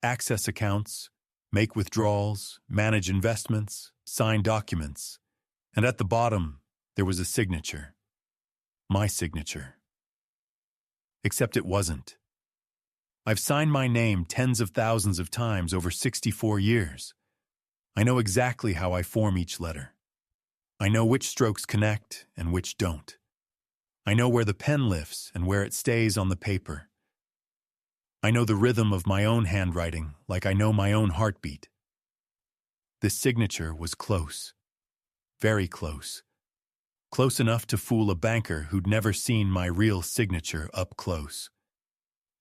Access accounts, make withdrawals, manage investments, sign documents, and at the bottom, there was a signature. My signature. Except it wasn't. I've signed my name tens of thousands of times over 64 years. I know exactly how I form each letter. I know which strokes connect and which don't. I know where the pen lifts and where it stays on the paper. I know the rhythm of my own handwriting like I know my own heartbeat. This signature was close. Very close. Close enough to fool a banker who'd never seen my real signature up close.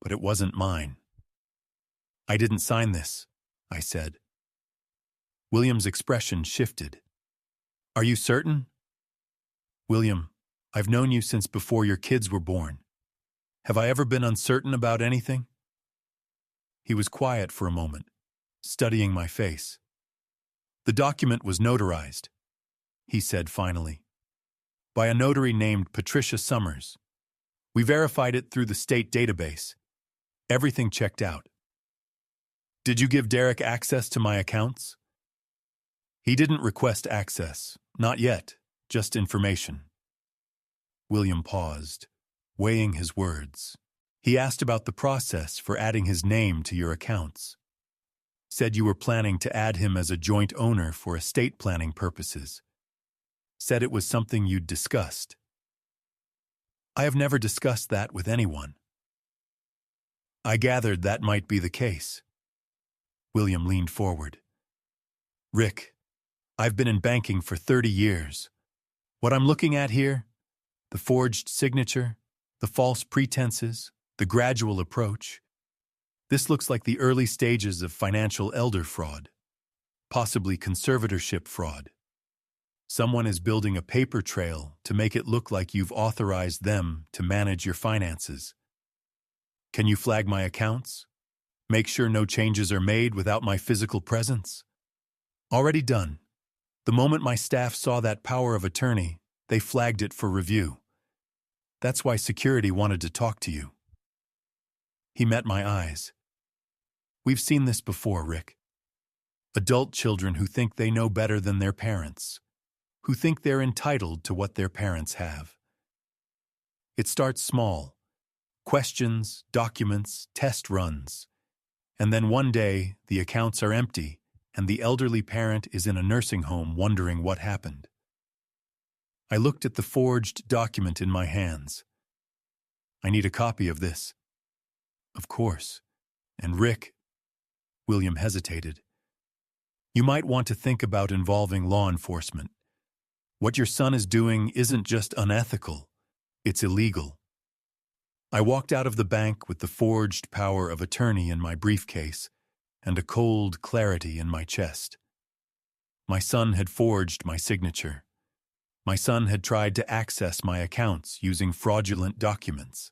But it wasn't mine. "I didn't sign this," I said. William's expression shifted. "Are you certain?" "William, I've known you since before your kids were born. Have I ever been uncertain about anything?" He was quiet for a moment, studying my face. "The document was notarized," he said finally, "by a notary named Patricia Summers. We verified it through the state database. Everything checked out." "Did you give Derek access to my accounts?" "He didn't request access. Not yet. Just information." William paused, weighing his words. "He asked about the process for adding his name to your accounts. Said you were planning to add him as a joint owner for estate planning purposes. Said it was something you'd discussed." "I have never discussed that with anyone." "I gathered that might be the case." William leaned forward. "Rick, I've been in banking for 30 years. What I'm looking at here, the forged signature, the false pretenses, the gradual approach, this looks like the early stages of financial elder fraud, possibly conservatorship fraud. Someone is building a paper trail to make it look like you've authorized them to manage your finances. Can you flag my accounts? Make sure no changes are made without my physical presence?" "Already done. The moment my staff saw that power of attorney, they flagged it for review. That's why security wanted to talk to you." He met my eyes. "We've seen this before, Rick." Adult children who think they know better than their parents, who think they're entitled to what their parents have. It starts small. Questions, documents, test runs. And then one day, the accounts are empty, and the elderly parent is in a nursing home wondering what happened. I looked at the forged document in my hands. I need a copy of this. Of course. And Rick, William hesitated. You might want to think about involving law enforcement. What your son is doing isn't just unethical, it's illegal. I walked out of the bank with the forged power of attorney in my briefcase and a cold clarity in my chest. My son had forged my signature. My son had tried to access my accounts using fraudulent documents.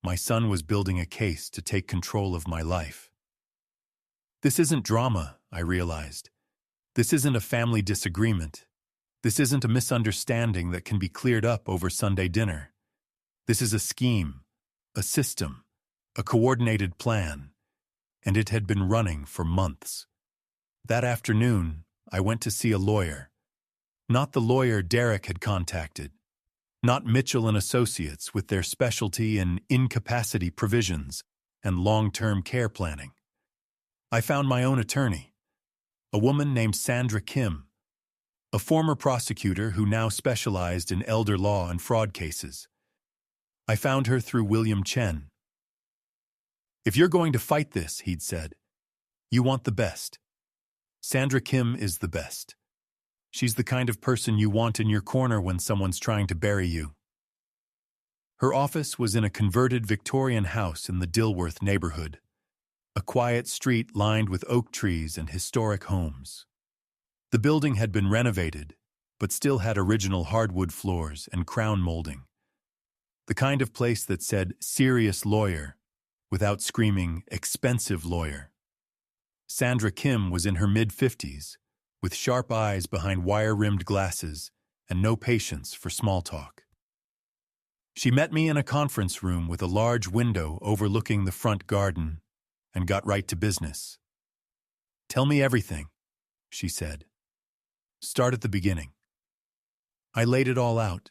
My son was building a case to take control of my life. This isn't drama, I realized. This isn't a family disagreement. This isn't a misunderstanding that can be cleared up over Sunday dinner. This is a scheme, a system, a coordinated plan, and it had been running for months. That afternoon, I went to see a lawyer. Not the lawyer Derek had contacted. Not Mitchell and Associates with their specialty in incapacity provisions and long-term care planning. I found my own attorney, a woman named Sandra Kim, a former prosecutor who now specialized in elder law and fraud cases. I found her through William Chen. If you're going to fight this, he'd said, you want the best. Sandra Kim is the best. She's the kind of person you want in your corner when someone's trying to bury you. Her office was in a converted Victorian house in the Dilworth neighborhood, a quiet street lined with oak trees and historic homes. The building had been renovated, but still had original hardwood floors and crown molding. The kind of place that said serious lawyer without screaming expensive lawyer. Sandra Kim was in her mid-50s, with sharp eyes behind wire-rimmed glasses and no patience for small talk. She met me in a conference room with a large window overlooking the front garden and got right to business. Tell me everything, she said. Start at the beginning. I laid it all out.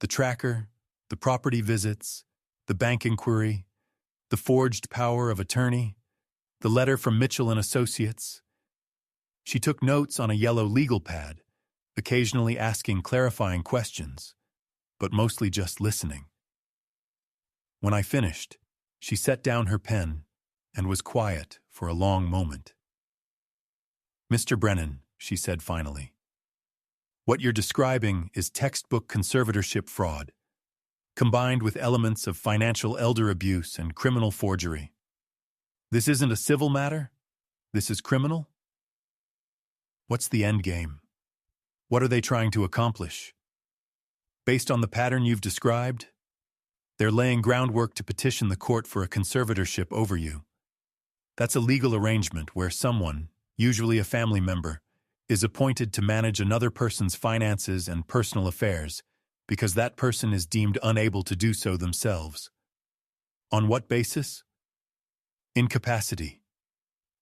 The tracker, the property visits, the bank inquiry, the forged power of attorney, the letter from Mitchell and Associates. She took notes on a yellow legal pad, occasionally asking clarifying questions, but mostly just listening. When I finished, she set down her pen and was quiet for a long moment. Mr. Brennan, she said finally, what you're describing is textbook conservatorship fraud, combined with elements of financial elder abuse and criminal forgery. This isn't a civil matter? This is criminal? What's the end game? What are they trying to accomplish? Based on the pattern you've described, they're laying groundwork to petition the court for a conservatorship over you. That's a legal arrangement where someone, usually a family member, is appointed to manage another person's finances and personal affairs because that person is deemed unable to do so themselves. On what basis? Incapacity.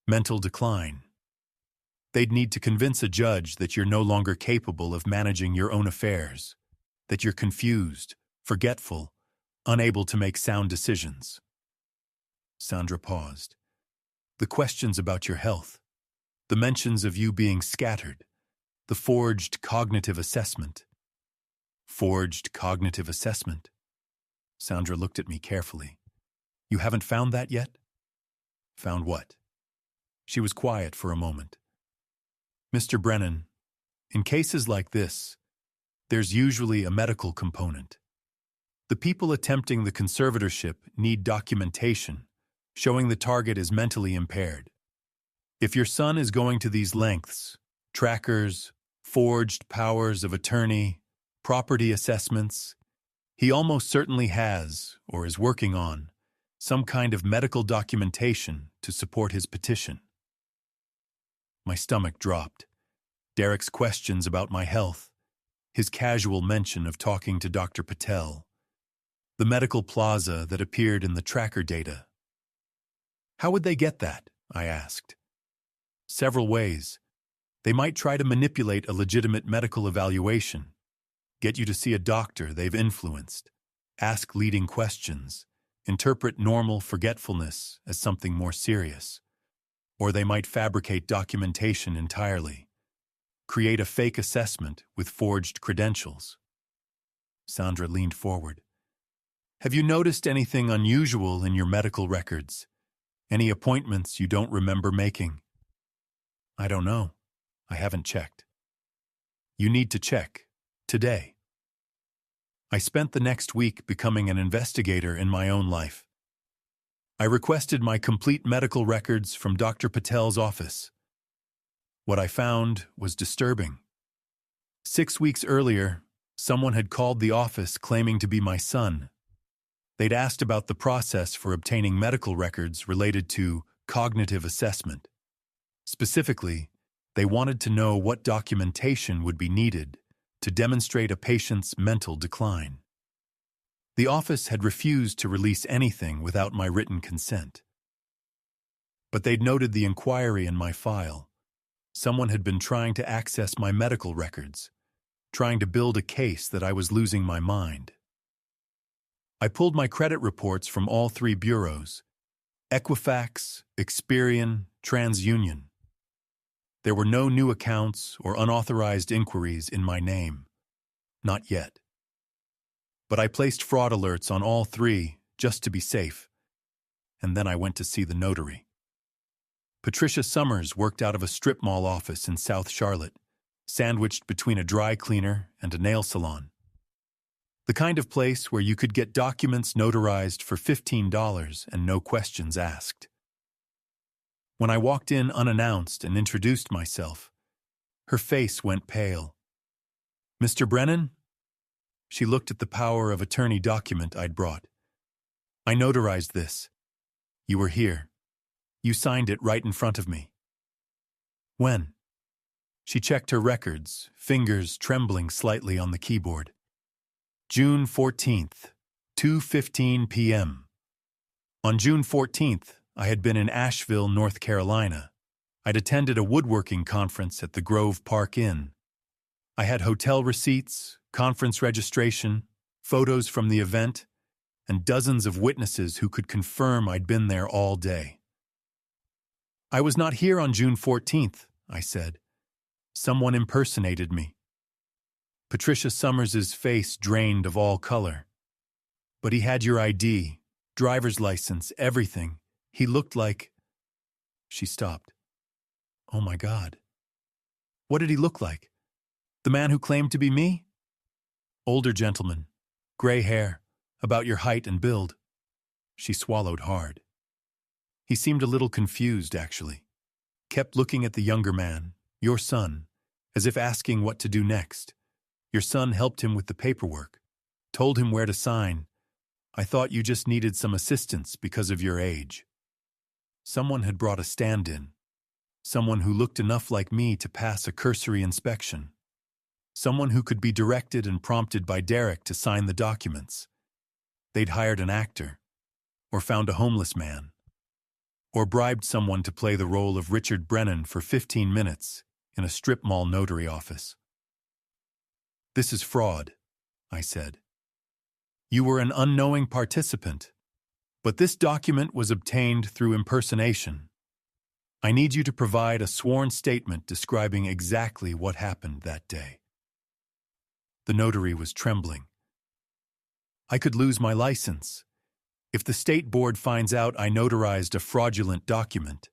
Mental decline. They'd need to convince a judge that you're no longer capable of managing your own affairs, that you're confused, forgetful, unable to make sound decisions. Sandra paused. The questions about your health, the mentions of you being scattered, the forged cognitive assessment. Forged cognitive assessment? Sandra looked at me carefully. You haven't found that yet? Found what? She was quiet for a moment. Mr. Brennan, in cases like this, there's usually a medical component. The people attempting the conservatorship need documentation, showing the target is mentally impaired. If your son is going to these lengths, trackers, forged powers of attorney, property assessments, he almost certainly has, or is working on, some kind of medical documentation to support his petition. My stomach dropped. Derek's questions about my health, his casual mention of talking to Dr. Patel, the medical plaza that appeared in the tracker data. How would they get that? I asked. Several ways. They might try to manipulate a legitimate medical evaluation, get you to see a doctor they've influenced, ask leading questions, interpret normal forgetfulness as something more serious. Or they might fabricate documentation entirely, create a fake assessment with forged credentials. Sandra leaned forward. Have you noticed anything unusual in your medical records? Any appointments you don't remember making? I don't know. I haven't checked. You need to check. Today. I spent the next week becoming an investigator in my own life. I requested my complete medical records from Dr. Patel's office. What I found was disturbing. 6 weeks earlier, someone had called the office claiming to be my son. They'd asked about the process for obtaining medical records related to cognitive assessment. Specifically, they wanted to know what documentation would be needed to demonstrate a patient's mental decline. The office had refused to release anything without my written consent. But they'd noted the inquiry in my file. Someone had been trying to access my medical records, trying to build a case that I was losing my mind. I pulled my credit reports from all 3 bureaus: Equifax, Experian, TransUnion. There were no new accounts or unauthorized inquiries in my name. Not yet. But I placed fraud alerts on all 3 just to be safe, and then I went to see the notary. Patricia Summers worked out of a strip mall office in South Charlotte, sandwiched between a dry cleaner and a nail salon. The kind of place where you could get documents notarized for $15 and no questions asked. When I walked in unannounced and introduced myself, her face went pale. Mr. Brennan? She looked at the power of attorney document I'd brought. I notarized this. You were here. You signed it right in front of me. When? She checked her records, fingers trembling slightly on the keyboard. June 14th, 2:15 p.m. On June 14th, I had been in Asheville, North Carolina. I'd attended a woodworking conference at the Grove Park Inn. I had hotel receipts, conference registration, photos from the event, and dozens of witnesses who could confirm I'd been there all day. I was not here on June 14th, I said. Someone impersonated me. Patricia Summers's face drained of all color. But he had your ID, driver's license, everything. He looked like... She stopped. Oh my God. What did he look like? The man who claimed to be me? Older gentleman, gray hair, about your height and build. She swallowed hard. He seemed a little confused, actually. Kept looking at the younger man, your son, as if asking what to do next. Your son helped him with the paperwork, told him where to sign. I thought you just needed some assistance because of your age. Someone had brought a stand-in. Someone who looked enough like me to pass a cursory inspection. Someone who could be directed and prompted by Derek to sign the documents. They'd hired an actor, or found a homeless man, or bribed someone to play the role of Richard Brennan for 15 minutes in a strip mall notary office. This is fraud, I said. You were an unknowing participant, but this document was obtained through impersonation. I need you to provide a sworn statement describing exactly what happened that day. The notary was trembling. I could lose my license if the state board finds out I notarized a fraudulent document.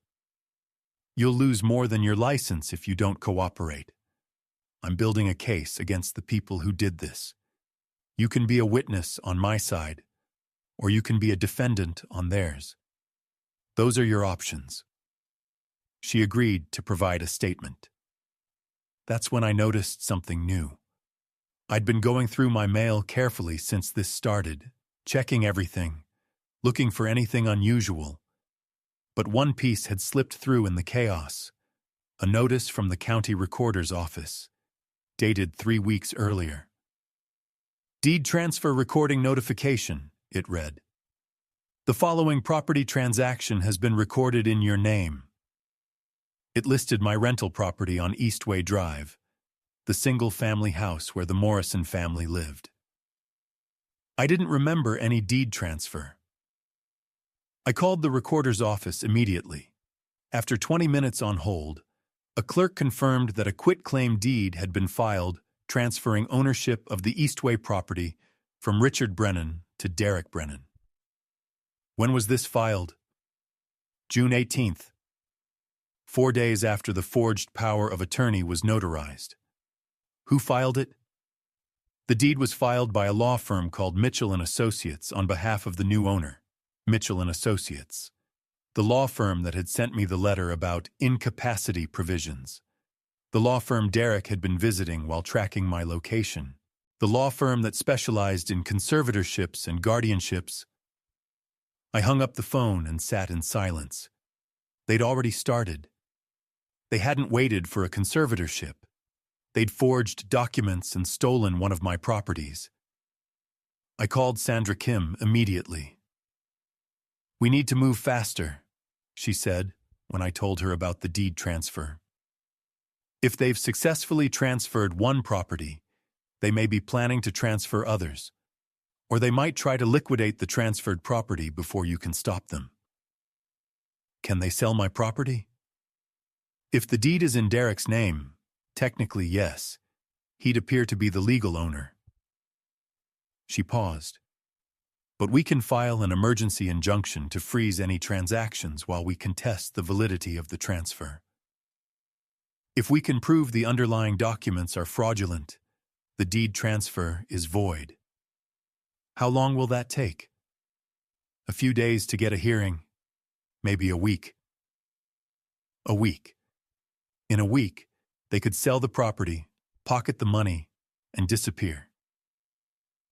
You'll lose more than your license if you don't cooperate. I'm building a case against the people who did this. You can be a witness on my side, or you can be a defendant on theirs. Those are your options. She agreed to provide a statement. That's when I noticed something new. I'd been going through my mail carefully since this started, checking everything, looking for anything unusual. But one piece had slipped through in the chaos, a notice from the county recorder's office, dated 3 weeks earlier. Deed transfer recording notification, it read. The following property transaction has been recorded in your name. It listed my rental property on Eastway Drive, the single-family house where the Morrison family lived. I didn't remember any deed transfer. I called the recorder's office immediately. After 20 minutes on hold, a clerk confirmed that a quitclaim deed had been filed transferring ownership of the Eastway property from Richard Brennan to Derek Brennan. When was this filed? June 18th, 4 days after the forged power of attorney was notarized. Who filed it? The deed was filed by a law firm called Mitchell & Associates on behalf of the new owner, Mitchell & Associates, the law firm that had sent me the letter about incapacity provisions. The law firm Derek had been visiting while tracking my location. The law firm that specialized in conservatorships and guardianships. I hung up the phone and sat in silence. They'd already started. They hadn't waited for a conservatorship. They'd forged documents and stolen one of my properties. I called Sandra Kim immediately. "We need to move faster," she said when I told her about the deed transfer. If they've successfully transferred one property, they may be planning to transfer others, or they might try to liquidate the transferred property before you can stop them. Can they sell my property? If the deed is in Derek's name, technically yes. He'd appear to be the legal owner. She paused. But we can file an emergency injunction to freeze any transactions while we contest the validity of the transfer. If we can prove the underlying documents are fraudulent, the deed transfer is void. How long will that take? A few days to get a hearing, maybe a week. A week. In a week, they could sell the property, pocket the money, and disappear.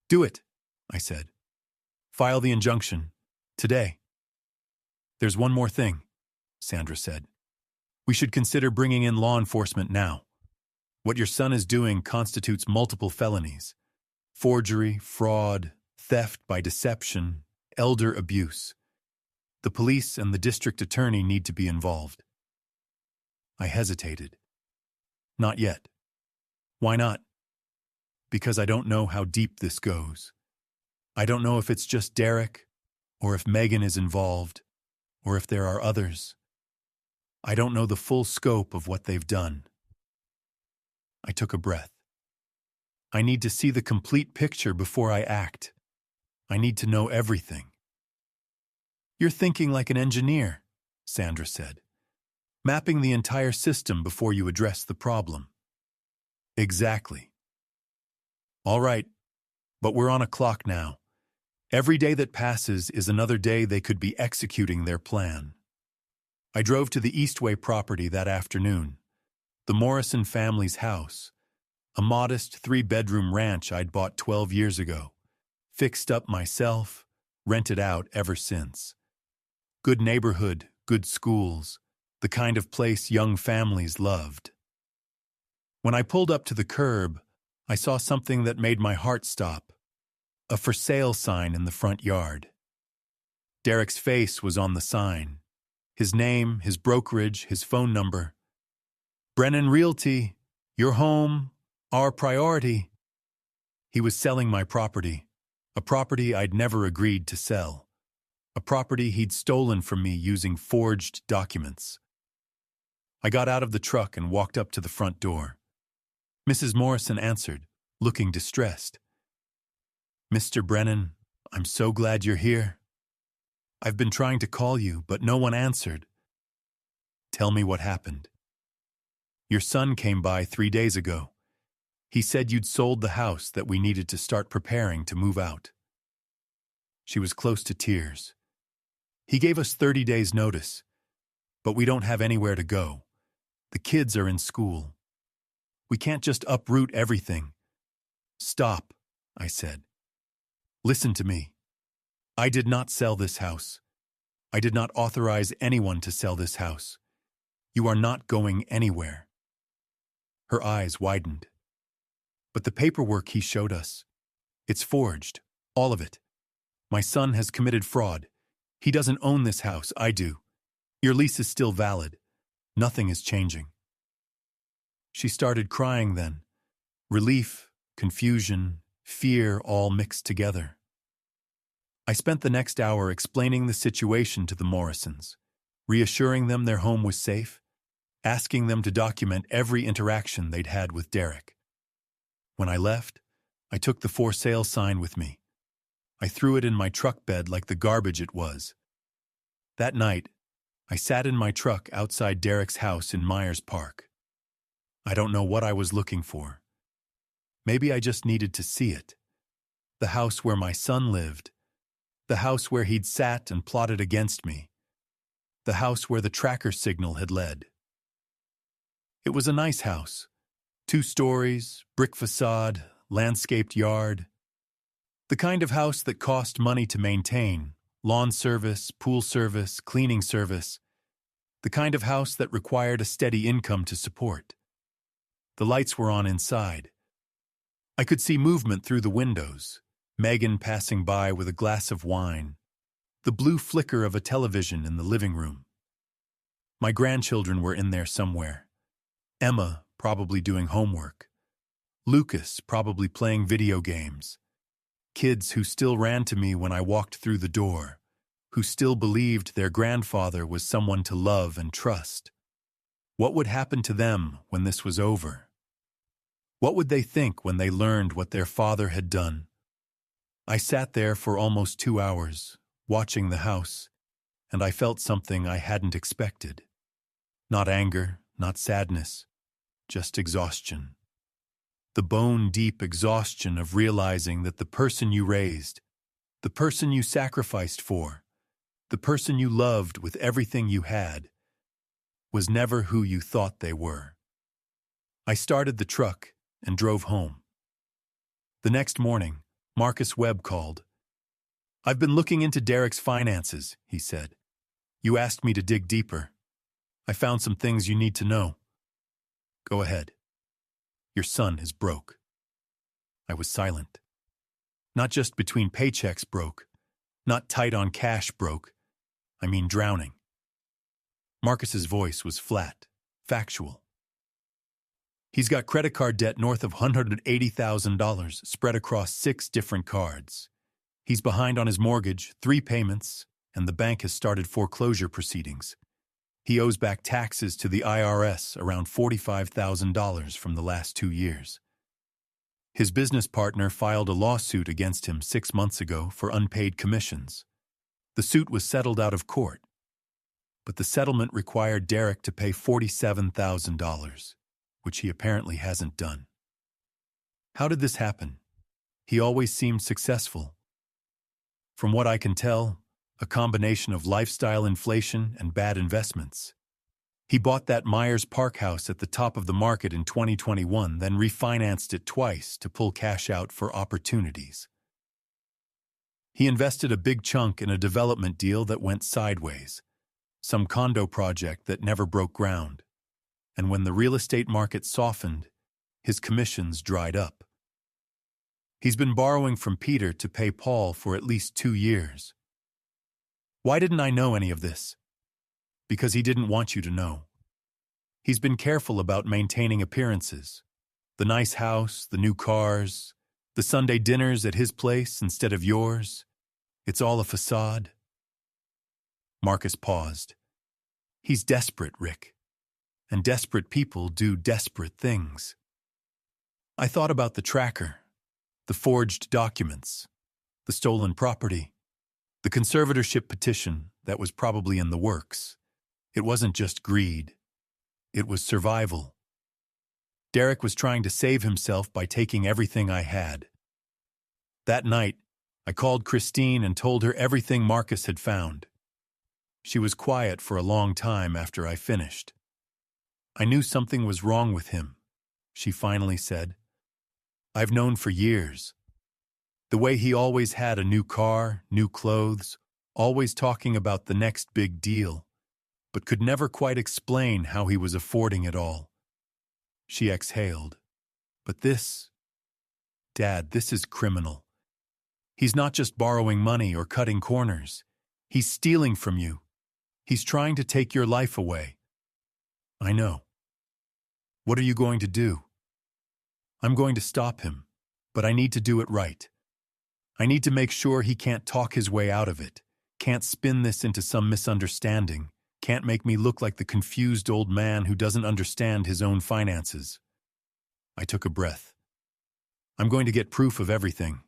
"Do it," I said. "File the injunction. Today." "There's one more thing," Sandra said. "We should consider bringing in law enforcement now. What your son is doing constitutes multiple felonies: forgery, fraud, theft by deception, elder abuse. The police and the district attorney need to be involved." I hesitated. "Not yet." "Why not?" "Because I don't know how deep this goes. I don't know if it's just Derek, or if Megan is involved, or if there are others. I don't know the full scope of what they've done." I took a breath. I need to see the complete picture before I act. I need to know everything. "You're thinking like an engineer," Sandra said. "Mapping the entire system before you address the problem." "Exactly." "All right, but we're on a clock now. Every day that passes is another day they could be executing their plan." I drove to the Eastway property that afternoon, the Morrison family's house, a modest 3-bedroom ranch I'd bought 12 years ago, fixed up myself, rented out ever since. Good neighborhood, good schools, the kind of place young families loved. When I pulled up to the curb, I saw something that made my heart stop: a for sale sign in the front yard. Derek's face was on the sign. His name, his brokerage, his phone number. "Brennan Realty, your home, our priority." He was selling my property, a property I'd never agreed to sell, a property he'd stolen from me using forged documents. I got out of the truck and walked up to the front door. Mrs. Morrison answered, looking distressed. "Mr. Brennan, I'm so glad you're here. I've been trying to call you, but no one answered." "Tell me what happened." "Your son came by 3 days ago. He said you'd sold the house, that we needed to start preparing to move out." She was close to tears. "He gave us 30 days' notice, but we don't have anywhere to go. The kids are in school. We can't just uproot everything." "Stop," I said. "Listen to me. I did not sell this house. I did not authorize anyone to sell this house. You are not going anywhere." Her eyes widened. "But the paperwork he showed us, it's forged, all of it. My son has committed fraud. He doesn't own this house, I do. Your lease is still valid. Nothing is changing. She started crying then. Relief, confusion, fear all mixed together. I spent the next hour explaining the situation to the Morrisons, reassuring them their home was safe, asking them to document every interaction they'd had with Derek. When I left, I took the for sale sign with me. I threw it in my truck bed like the garbage it was. That night, I sat in my truck outside Derek's house in Myers Park. I don't know what I was looking for. Maybe I just needed to see it. The house where my son lived. The house where he'd sat and plotted against me. The house where the tracker signal had led. It was a nice house. 2 stories, brick facade, landscaped yard. The kind of house that cost money to maintain, lawn service, pool service, cleaning service. The kind of house that required a steady income to support. The lights were on inside. I could see movement through the windows, Megan passing by with a glass of wine, the blue flicker of a television in the living room. My grandchildren were in there somewhere. Emma probably doing homework. Lucas probably playing video games. Kids who still ran to me when I walked through the door, who still believed their grandfather was someone to love and trust. What would happen to them when this was over? What would they think when they learned what their father had done? I sat there for almost 2 hours, watching the house, and I felt something I hadn't expected. Not anger, not sadness, just exhaustion. The bone-deep exhaustion of realizing that the person you raised, the person you sacrificed for, the person you loved with everything you had, was never who you thought they were. I started the truck and drove home. The next morning, Marcus Webb called. "I've been looking into Derek's finances," he said. "You asked me to dig deeper. I found some things you need to know." "Go ahead." "Your son is broke." I was silent. Not just between paychecks broke, not tight on cash broke. I mean drowning. Marcus's voice was flat, factual. He's got credit card debt north of $180,000 spread across 6 different cards. He's behind on his mortgage, 3 payments, and the bank has started foreclosure proceedings. He owes back taxes to the IRS around $45,000 from the last 2 years. His business partner filed a lawsuit against him 6 months ago for unpaid commissions. The suit was settled out of court, but the settlement required Derek to pay $47,000, which he apparently hasn't done. How did this happen? He always seemed successful. From what I can tell, a combination of lifestyle inflation and bad investments. He bought that Myers Park house at the top of the market in 2021, then refinanced it twice to pull cash out for opportunities. He invested a big chunk in a development deal that went sideways, some condo project that never broke ground. And when the real estate market softened, his commissions dried up. He's been borrowing from Peter to pay Paul for at least 2 years. Why didn't I know any of this? Because he didn't want you to know. He's been careful about maintaining appearances. The nice house, the new cars, the Sunday dinners at his place instead of yours. It's all a facade. Marcus paused. He's desperate, Rick. And desperate people do desperate things. I thought about the tracker, the forged documents, the stolen property, the conservatorship petition that was probably in the works. It wasn't just greed. It was survival. Derek was trying to save himself by taking everything I had. That night, I called Christine and told her everything Marcus had found. She was quiet for a long time after I finished. "I knew something was wrong with him," she finally said. "I've known for years. The way he always had a new car, new clothes, always talking about the next big deal, but could never quite explain how he was affording it all." She exhaled. "But this, Dad, this is criminal. He's not just borrowing money or cutting corners. He's stealing from you. He's trying to take your life away." I know. What are you going to do? I'm going to stop him, but I need to do it right. I need to make sure he can't talk his way out of it, can't spin this into some misunderstanding, can't make me look like the confused old man who doesn't understand his own finances. I took a breath. I'm going to get proof of everything.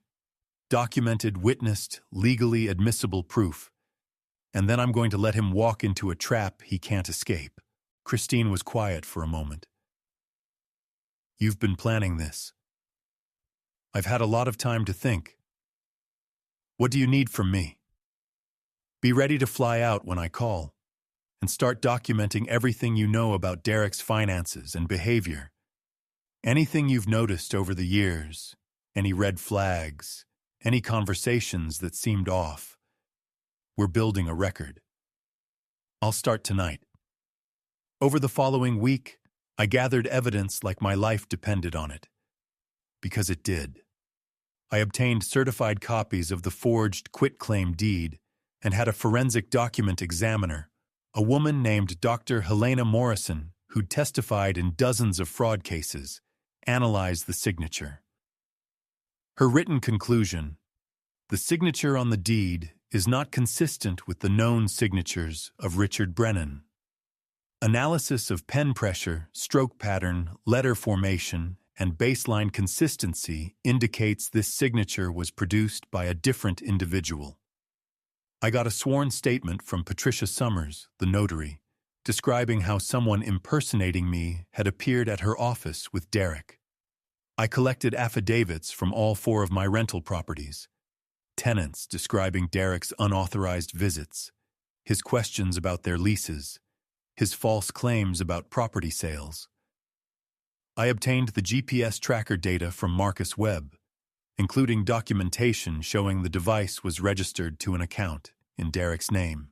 Documented, witnessed, legally admissible proof. And then I'm going to let him walk into a trap he can't escape. Christine was quiet for a moment. You've been planning this. I've had a lot of time to think. What do you need from me? Be ready to fly out when I call, and start documenting everything you know about Derek's finances and behavior. Anything you've noticed over the years, any red flags, any conversations that seemed off. We're building a record. I'll start tonight. Over the following week, I gathered evidence like my life depended on it. Because it did. I obtained certified copies of the forged quitclaim deed and had a forensic document examiner, a woman named Dr. Helena Morrison, who'd testified in dozens of fraud cases, analyze the signature. Her written conclusion: the signature on the deed is not consistent with the known signatures of Richard Brennan. Analysis of pen pressure, stroke pattern, letter formation, and baseline consistency indicates this signature was produced by a different individual. I got a sworn statement from Patricia Summers, the notary, describing how someone impersonating me had appeared at her office with Derek. I collected affidavits from all 4 of my rental properties, tenants describing Derek's unauthorized visits, his questions about their leases, his false claims about property sales. I obtained the GPS tracker data from Marcus Webb, including documentation showing the device was registered to an account in Derek's name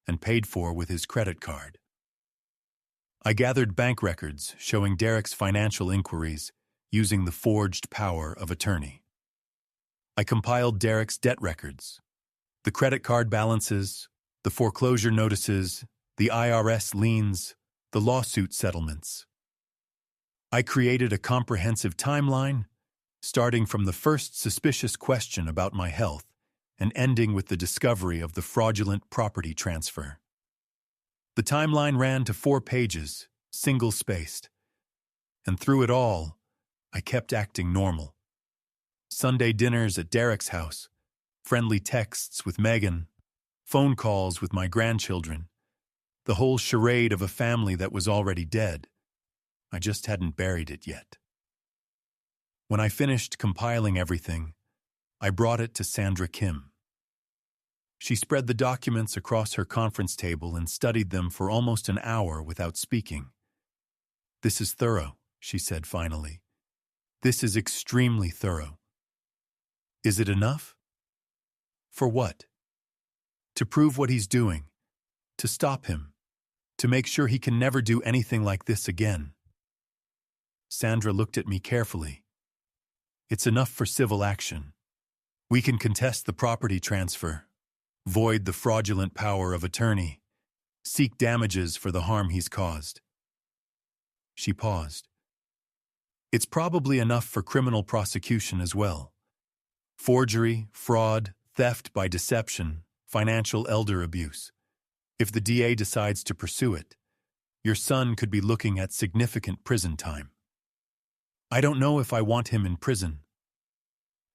and paid for with his credit card. I gathered bank records showing Derek's financial inquiries using the forged power of attorney. I compiled Derek's debt records, the credit card balances, the foreclosure notices, the IRS liens, the lawsuit settlements. I created a comprehensive timeline, starting from the first suspicious question about my health and ending with the discovery of the fraudulent property transfer. The timeline ran to 4 pages, single-spaced. And through it all, I kept acting normal. Sunday dinners at Derek's house, friendly texts with Megan, phone calls with my grandchildren, the whole charade of a family that was already dead. I just hadn't buried it yet. When I finished compiling everything, I brought it to Sandra Kim. She spread the documents across her conference table and studied them for almost an hour without speaking. "This is thorough," she said finally. "This is extremely thorough." "Is it enough?" "For what?" "To prove what he's doing. To stop him. To make sure he can never do anything like this again." Sandra looked at me carefully. "It's enough for civil action. We can contest the property transfer, void the fraudulent power of attorney, seek damages for the harm he's caused." She paused. "It's probably enough for criminal prosecution as well. Forgery, fraud, theft by deception, financial elder abuse. If the DA decides to pursue it, your son could be looking at significant prison time." "I don't know if I want him in prison."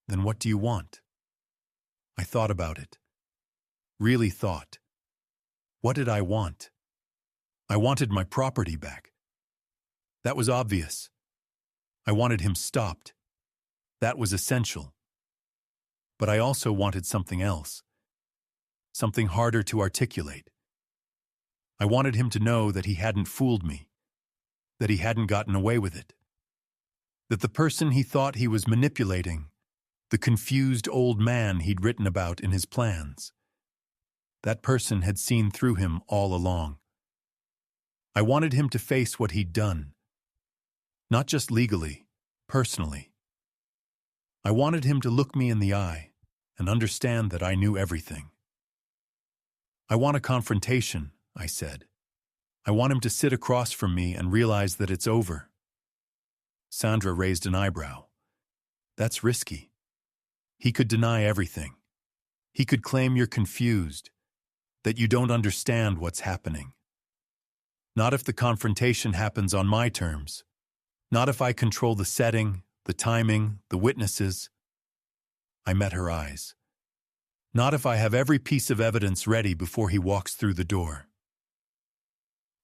"Then what do you want?" I thought about it. Really thought. What did I want? I wanted my property back. That was obvious. I wanted him stopped. That was essential. But I also wanted something else. Something harder to articulate. I wanted him to know that he hadn't fooled me. That he hadn't gotten away with it. That the person he thought he was manipulating, the confused old man he'd written about in his plans, that person had seen through him all along. I wanted him to face what he'd done. Not just legally, personally. I wanted him to look me in the eye and understand that I knew everything. "I want a confrontation," I said. I want him to sit across from me and realize that it's over." Sandra raised an eyebrow. "That's risky. He could deny everything. He could claim you're confused, that you don't understand what's happening. Not if the confrontation happens on my terms. Not if I control the setting, the timing, the witnesses." I met her eyes. "Not if I have every piece of evidence ready before he walks through the door."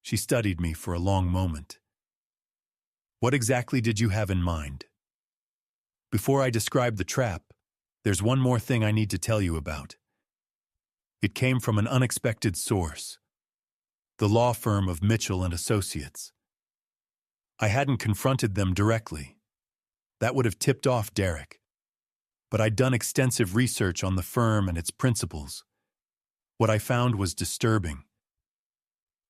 She studied me for a long moment. "What exactly did you have in mind?" "Before I describe the trap, there's one more thing I need to tell you about. It came from an unexpected source. The law firm of Mitchell and Associates. I hadn't confronted them directly. That would have tipped off Derek. But I'd done extensive research on the firm and its principles. What I found was disturbing.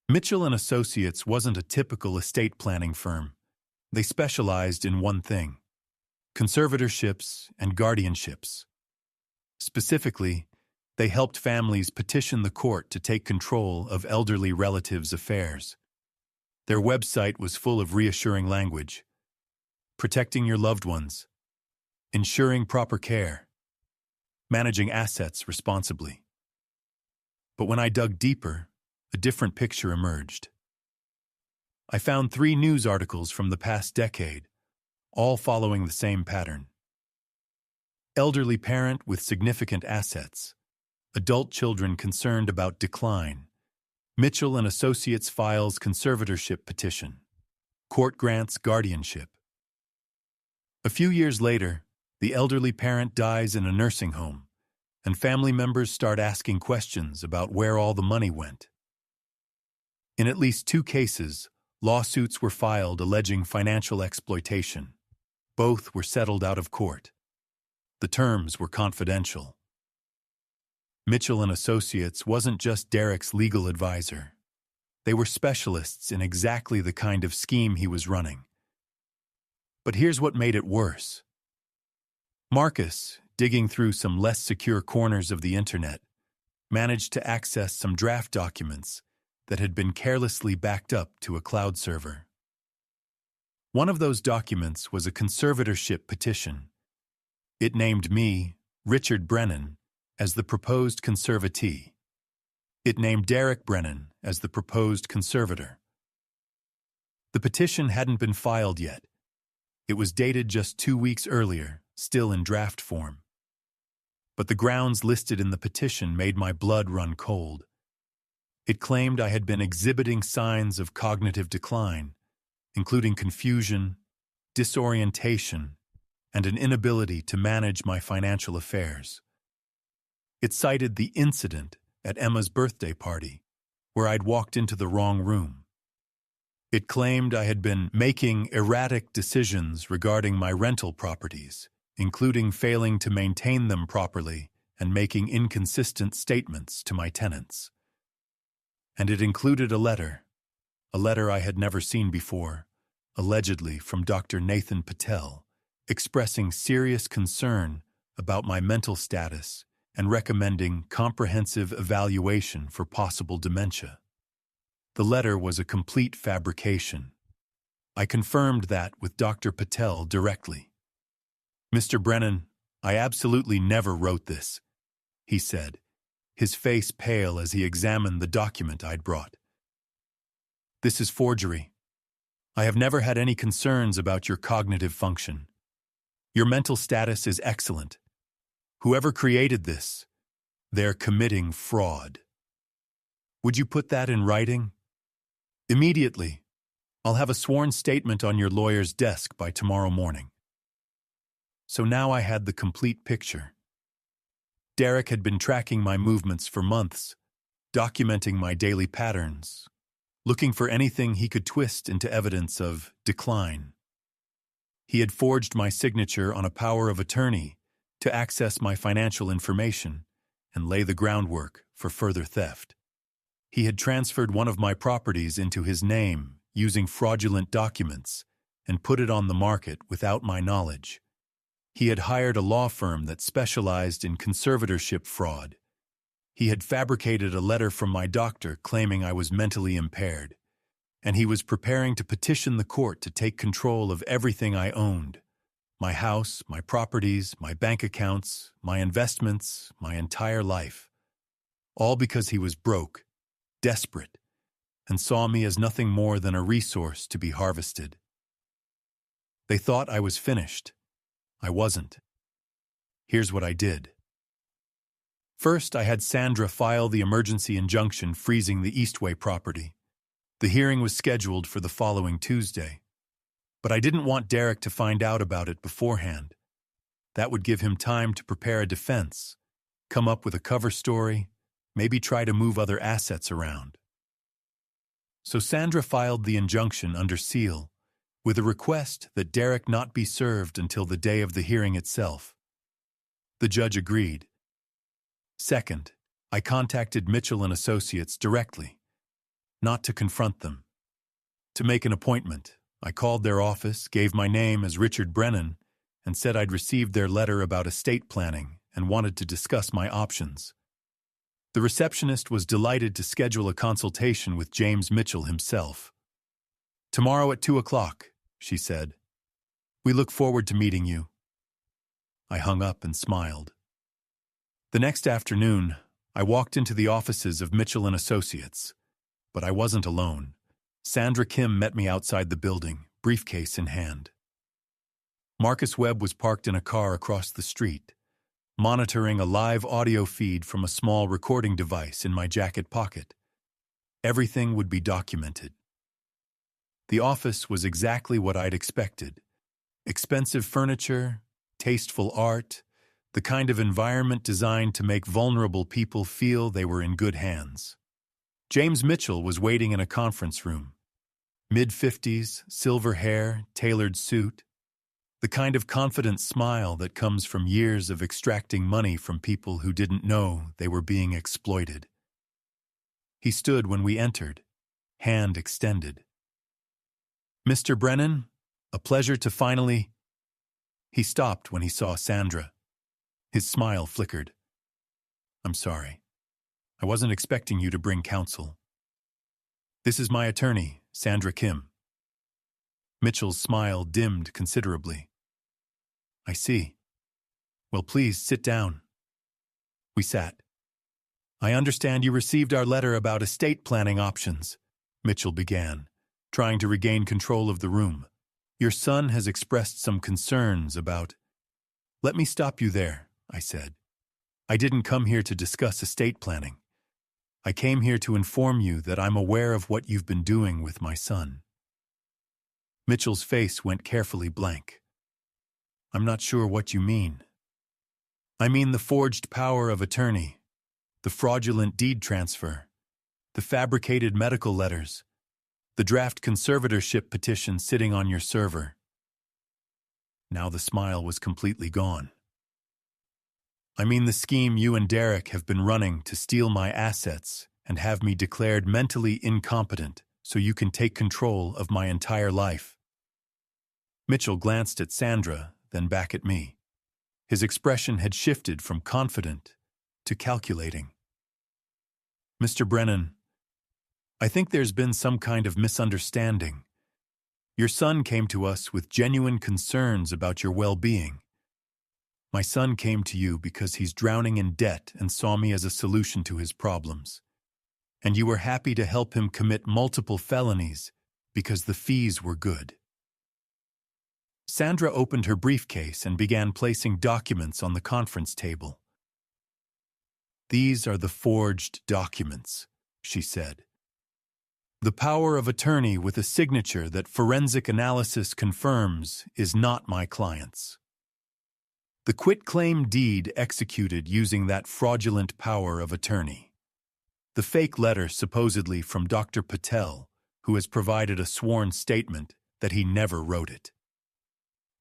Mitchell and Associates wasn't a typical estate planning firm. They specialized in one thing: conservatorships and guardianships. Specifically, they helped families petition the court to take control of elderly relatives' affairs. Their website was full of reassuring language: protecting your loved ones, ensuring proper care, managing assets responsibly. But when I dug deeper, a different picture emerged. I found 3 news articles from the past decade, all following the same pattern. Elderly parent with significant assets. Adult children concerned about decline. Mitchell and Associates files conservatorship petition. Court grants guardianship. A few years later, the elderly parent dies in a nursing home, and family members start asking questions about where all the money went. In at least 2 cases, lawsuits were filed alleging financial exploitation. Both were settled out of court. The terms were confidential. Mitchell and Associates wasn't just Derek's legal advisor. They were specialists in exactly the kind of scheme he was running. But here's what made it worse. Marcus, digging through some less secure corners of the internet, managed to access some draft documents that had been carelessly backed up to a cloud server. One of those documents was a conservatorship petition. It named me, Richard Brennan, as the proposed conservatee. It named Derek Brennan as the proposed conservator. The petition hadn't been filed yet. It was dated just 2 weeks earlier, still in draft form. But the grounds listed in the petition made my blood run cold. It claimed I had been exhibiting signs of cognitive decline, including confusion, disorientation, and an inability to manage my financial affairs. It cited the incident at Emma's birthday party, where I'd walked into the wrong room. It claimed I had been making erratic decisions regarding my rental properties, including failing to maintain them properly and making inconsistent statements to my tenants. And it included a letter I had never seen before, allegedly from Dr. Nathan Patel, expressing serious concern about my mental status and recommending comprehensive evaluation for possible dementia. The letter was a complete fabrication. I confirmed that with Dr. Patel directly. "Mr. Brennan, I absolutely never wrote this," he said, his face pale as he examined the document I'd brought. "This is forgery. I have never had any concerns about your cognitive function. Your mental status is excellent. Whoever created this, they're committing fraud. Would you put that in writing? Immediately. I'll have a sworn statement on your lawyer's desk by tomorrow morning." So now I had the complete picture. Derek had been tracking my movements for months, documenting my daily patterns, looking for anything he could twist into evidence of decline. He had forged my signature on a power of attorney to access my financial information and lay the groundwork for further theft. He had transferred one of my properties into his name using fraudulent documents and put it on the market without my knowledge. He had hired a law firm that specialized in conservatorship fraud. He had fabricated a letter from my doctor claiming I was mentally impaired, and he was preparing to petition the court to take control of everything I owned. My house, my properties, my bank accounts, my investments, my entire life. All because he was broke, desperate, and saw me as nothing more than a resource to be harvested. They thought I was finished. I wasn't. Here's what I did. First, I had Sandra file the emergency injunction freezing the Eastway property. The hearing was scheduled for the following Tuesday. But I didn't want Derek to find out about it beforehand. That would give him time to prepare a defense, come up with a cover story, maybe try to move other assets around. So Sandra filed the injunction under seal, with a request that Derek not be served until the day of the hearing itself. The judge agreed. Second, I contacted Mitchell and Associates directly, not to confront them. To make an appointment, I called their office, gave my name as Richard Brennan, and said I'd received their letter about estate planning and wanted to discuss my options. The receptionist was delighted to schedule a consultation with James Mitchell himself. "Tomorrow at 2:00, she said. "We look forward to meeting you." I hung up and smiled. The next afternoon, I walked into the offices of Mitchell and Associates, but I wasn't alone. Sandra Kim met me outside the building, briefcase in hand. Marcus Webb was parked in a car across the street, monitoring a live audio feed from a small recording device in my jacket pocket. Everything would be documented. The office was exactly what I'd expected. Expensive furniture, tasteful art, the kind of environment designed to make vulnerable people feel they were in good hands. James Mitchell was waiting in a conference room. Mid-50s, silver hair, tailored suit. The kind of confident smile that comes from years of extracting money from people who didn't know they were being exploited. He stood when we entered, hand extended. "Mr. Brennan, a pleasure to finally—" He stopped when he saw Sandra. His smile flickered. "I'm sorry. I wasn't expecting you to bring counsel. This is my attorney, Sandra Kim." Mitchell's smile dimmed considerably. "I see. Well, please sit down." We sat. "I understand you received our letter about estate planning options," Mitchell began, trying to regain control of the room. "Your son has expressed some concerns about—" "Let me stop you there," I said. "I didn't come here to discuss estate planning. I came here to inform you that I'm aware of what you've been doing with my son." Mitchell's face went carefully blank. "I'm not sure what you mean." "I mean the forged power of attorney, the fraudulent deed transfer, the fabricated medical letters, the draft conservatorship petition sitting on your server." Now the smile was completely gone. "I mean the scheme you and Derek have been running to steal my assets and have me declared mentally incompetent so you can take control of my entire life." Mitchell glanced at Sandra, then back at me. His expression had shifted from confident to calculating. "Mr. Brennan, I think there's been some kind of misunderstanding. Your son came to us with genuine concerns about your well-being. My son came to you because he's drowning in debt and saw me as a solution to his problems. And you were happy to help him commit multiple felonies because the fees were good." Sandra opened her briefcase and began placing documents on the conference table. "These are the forged documents," she said. "The power of attorney with a signature that forensic analysis confirms is not my client's. The quitclaim deed executed using that fraudulent power of attorney. The fake letter supposedly from Dr. Patel, who has provided a sworn statement that he never wrote it."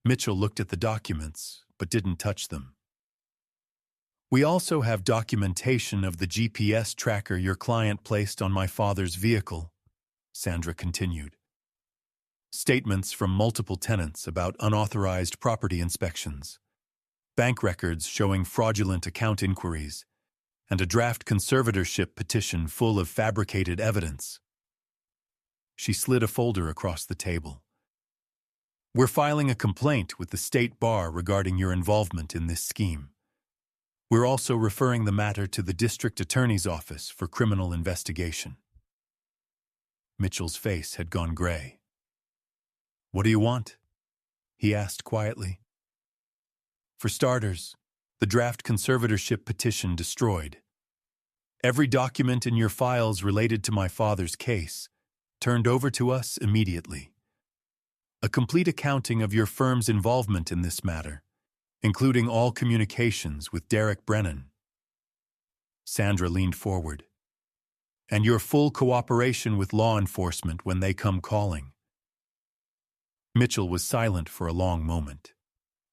Mitchell looked at the documents, but didn't touch them. "We also have documentation of the GPS tracker your client placed on my father's vehicle," Sandra continued. "Statements from multiple tenants about unauthorized property inspections, bank records showing fraudulent account inquiries, and a draft conservatorship petition full of fabricated evidence." She slid a folder across the table. We're filing a complaint with the state bar regarding your involvement in this scheme. We're also referring the matter to the district attorney's office for criminal investigation. Mitchell's face had gone gray. What do you want? He asked quietly. For starters, the draft conservatorship petition destroyed. Every document in your files related to my father's case turned over to us immediately. A complete accounting of your firm's involvement in this matter, including all communications with Derek Brennan. Sandra leaned forward. And your full cooperation with law enforcement when they come calling. Mitchell was silent for a long moment.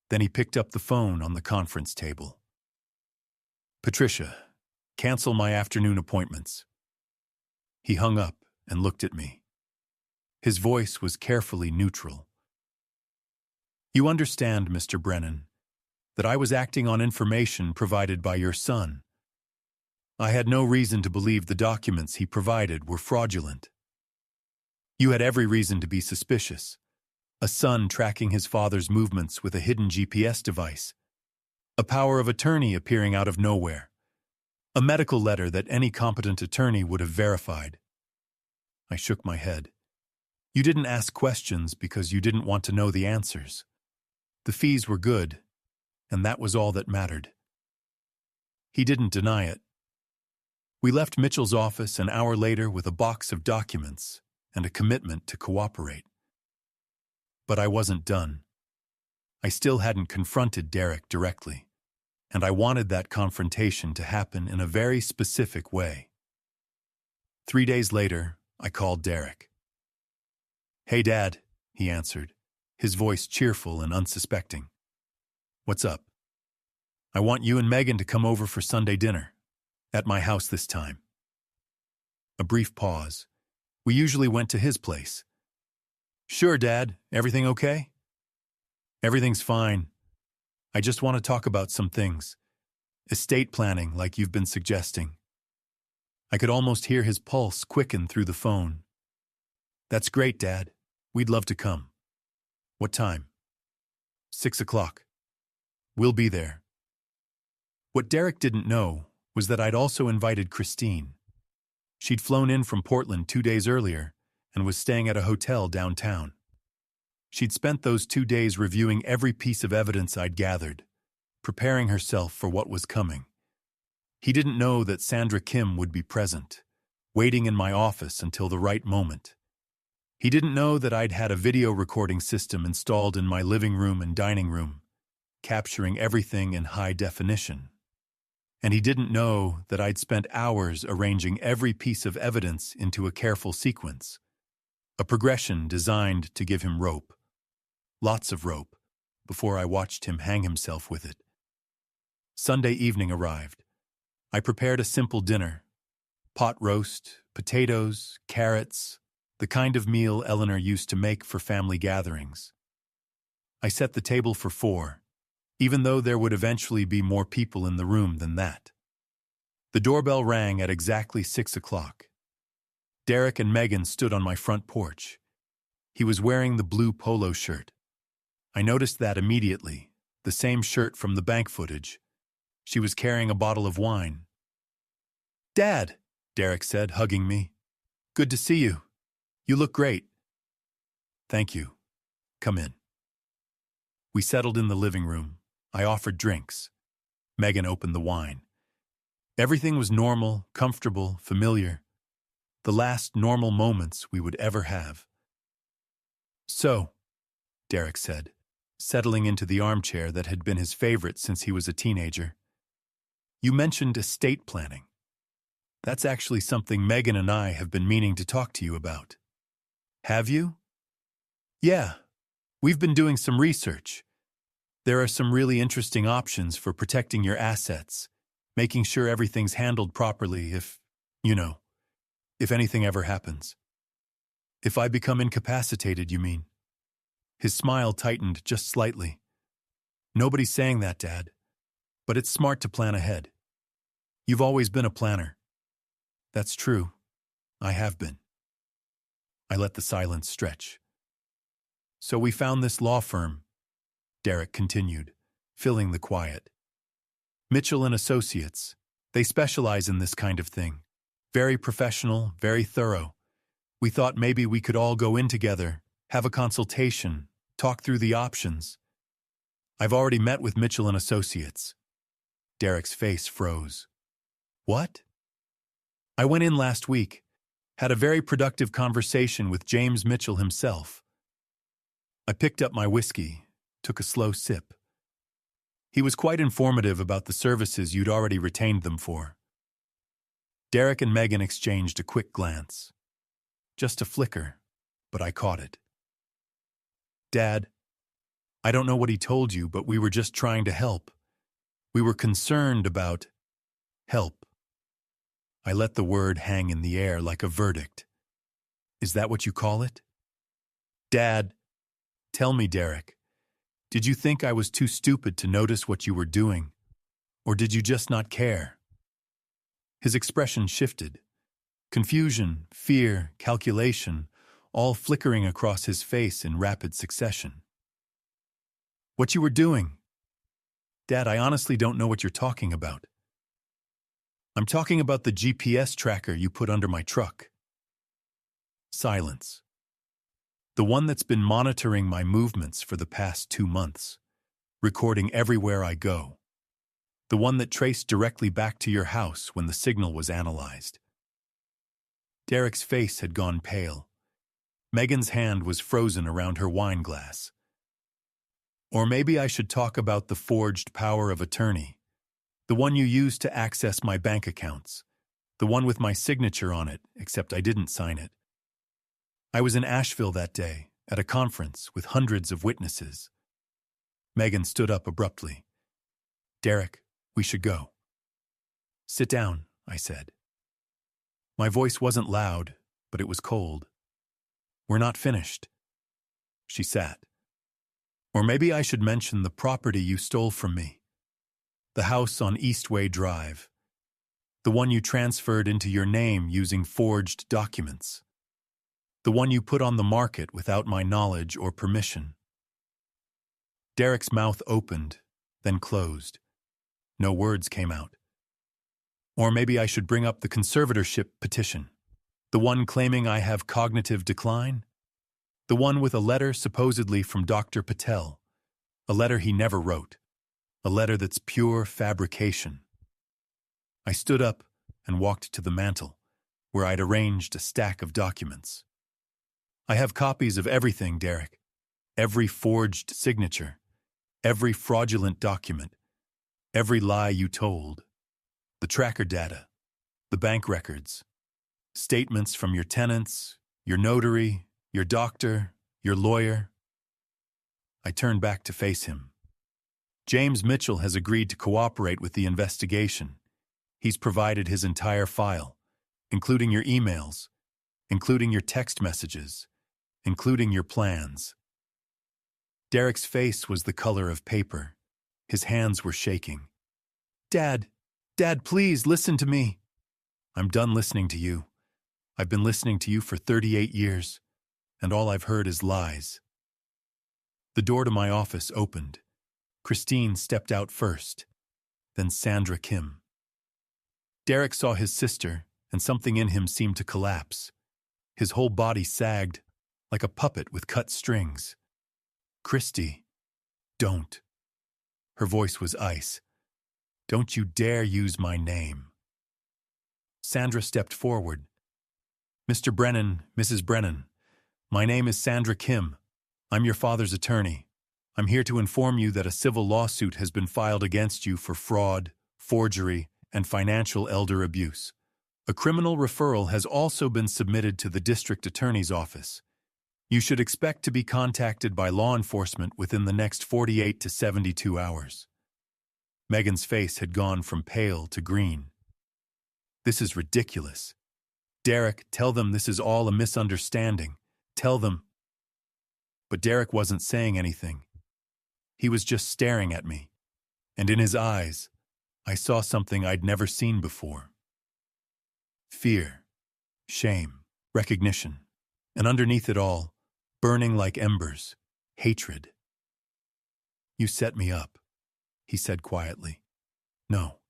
Then he picked up the phone on the conference table. Patricia, cancel my afternoon appointments. He hung up and looked at me. His voice was carefully neutral. You understand, Mr. Brennan, that I was acting on information provided by your son. I had no reason to believe the documents he provided were fraudulent. You had every reason to be suspicious. A son tracking his father's movements with a hidden GPS device. A power of attorney appearing out of nowhere. A medical letter that any competent attorney would have verified. I shook my head. You didn't ask questions because you didn't want to know the answers. The fees were good, and that was all that mattered. He didn't deny it. We left Mitchell's office an hour later with a box of documents and a commitment to cooperate. But I wasn't done. I still hadn't confronted Derek directly, and I wanted that confrontation to happen in a very specific way. 3 days later, I called Derek. Hey, Dad, he answered, his voice cheerful and unsuspecting. What's up? I want you and Megan to come over for Sunday dinner. At my house this time. A brief pause. We usually went to his place. Sure, Dad. Everything okay? Everything's fine. I just want to talk about some things. Estate planning, like you've been suggesting. I could almost hear his pulse quicken through the phone. That's great, Dad. We'd love to come. What time? 6 o'clock. We'll be there. What Derek didn't know was that I'd also invited Christine. She'd flown in from Portland 2 days earlier and was staying at a hotel downtown. She'd spent those 2 days reviewing every piece of evidence I'd gathered, preparing herself for what was coming. He didn't know that Sandra Kim would be present, waiting in my office until the right moment. He didn't know that I'd had a video recording system installed in my living room and dining room, capturing everything in high definition. And he didn't know that I'd spent hours arranging every piece of evidence into a careful sequence, a progression designed to give him rope, lots of rope, before I watched him hang himself with it. Sunday evening arrived. I prepared a simple dinner, pot roast, potatoes, carrots, the kind of meal Eleanor used to make for family gatherings. I set the table for 4, even though there would eventually be more people in the room than that. The doorbell rang at exactly 6 o'clock. Derek and Megan stood on my front porch. He was wearing the blue polo shirt. I noticed that immediately, the same shirt from the bank footage. She was carrying a bottle of wine. Dad, Derek said, hugging me. Good to see you. You look great. Thank you. Come in. We settled in the living room. I offered drinks. Megan opened the wine. Everything was normal, comfortable, familiar. The last normal moments we would ever have. So, Derek said, settling into the armchair that had been his favorite since he was a teenager. You mentioned estate planning. That's actually something Megan and I have been meaning to talk to you about. Have you? Yeah, we've been doing some research. There are some really interesting options for protecting your assets, making sure everything's handled properly if anything ever happens. If I become incapacitated, you mean? His smile tightened just slightly. Nobody's saying that, Dad, but it's smart to plan ahead. You've always been a planner. That's true. I have been. I let the silence stretch. So we found this law firm, Derek continued, filling the quiet. Mitchell and Associates. They specialize in this kind of thing. Very professional, very thorough. We thought maybe we could all go in together, have a consultation, talk through the options. I've already met with Mitchell and Associates. Derek's face froze. What? I went in last week, had a very productive conversation with James Mitchell himself. I picked up my whiskey, took a slow sip. He was quite informative about the services you'd already retained them for. Derek and Megan exchanged a quick glance. Just a flicker, but I caught it. Dad, I don't know what he told you, but we were just trying to help. We were concerned about help. I let the word hang in the air like a verdict. Is that what you call it? Dad, tell me, Derek, did you think I was too stupid to notice what you were doing? Or did you just not care? His expression shifted. Confusion, fear, calculation, all flickering across his face in rapid succession. What you were doing? Dad, I honestly don't know what you're talking about. I'm talking about the GPS tracker you put under my truck. Silence. The one that's been monitoring my movements for the past 2 months, recording everywhere I go. The one that traced directly back to your house when the signal was analyzed. Derek's face had gone pale. Megan's hand was frozen around her wine glass. Or maybe I should talk about the forged power of attorney, the one you used to access my bank accounts, the one with my signature on it, except I didn't sign it. I was in Asheville that day, at a conference with hundreds of witnesses. Megan stood up abruptly. Derek, we should go. Sit down, I said. My voice wasn't loud, but it was cold. We're not finished. She sat. Or maybe I should mention the property you stole from me. The house on Eastway Drive. The one you transferred into your name using forged documents. The one you put on the market without my knowledge or permission. Derek's mouth opened, then closed. No words came out. Or maybe I should bring up the conservatorship petition. The one claiming I have cognitive decline? The one with a letter supposedly from Dr. Patel. A letter he never wrote. A letter that's pure fabrication. I stood up and walked to the mantel, where I'd arranged a stack of documents. I have copies of everything, Derek. Every forged signature. Every fraudulent document. Every lie you told. The tracker data. The bank records. Statements from your tenants, your notary, your doctor, your lawyer. I turned back to face him. James Mitchell has agreed to cooperate with the investigation. He's provided his entire file, including your emails, including your text messages, including your plans. Derek's face was the color of paper. His hands were shaking. Dad, please listen to me. I'm done listening to you. I've been listening to you for 38 years, and all I've heard is lies. The door to my office opened. Christine stepped out first, then Sandra Kim. Derek saw his sister, and something in him seemed to collapse. His whole body sagged, like a puppet with cut strings. Christy, don't. Her voice was ice. Don't you dare use my name. Sandra stepped forward. Mr. Brennan, Mrs. Brennan, my name is Sandra Kim. I'm your father's attorney. I'm here to inform you that a civil lawsuit has been filed against you for fraud, forgery, and financial elder abuse. A criminal referral has also been submitted to the district attorney's office. You should expect to be contacted by law enforcement within the next 48 to 72 hours. Megan's face had gone from pale to green. This is ridiculous. Derek, tell them this is all a misunderstanding. Tell them. But Derek wasn't saying anything. He was just staring at me. And in his eyes, I saw something I'd never seen before. Fear, shame, recognition. And underneath it all, burning like embers, hatred. "You set me up," he said quietly. "No,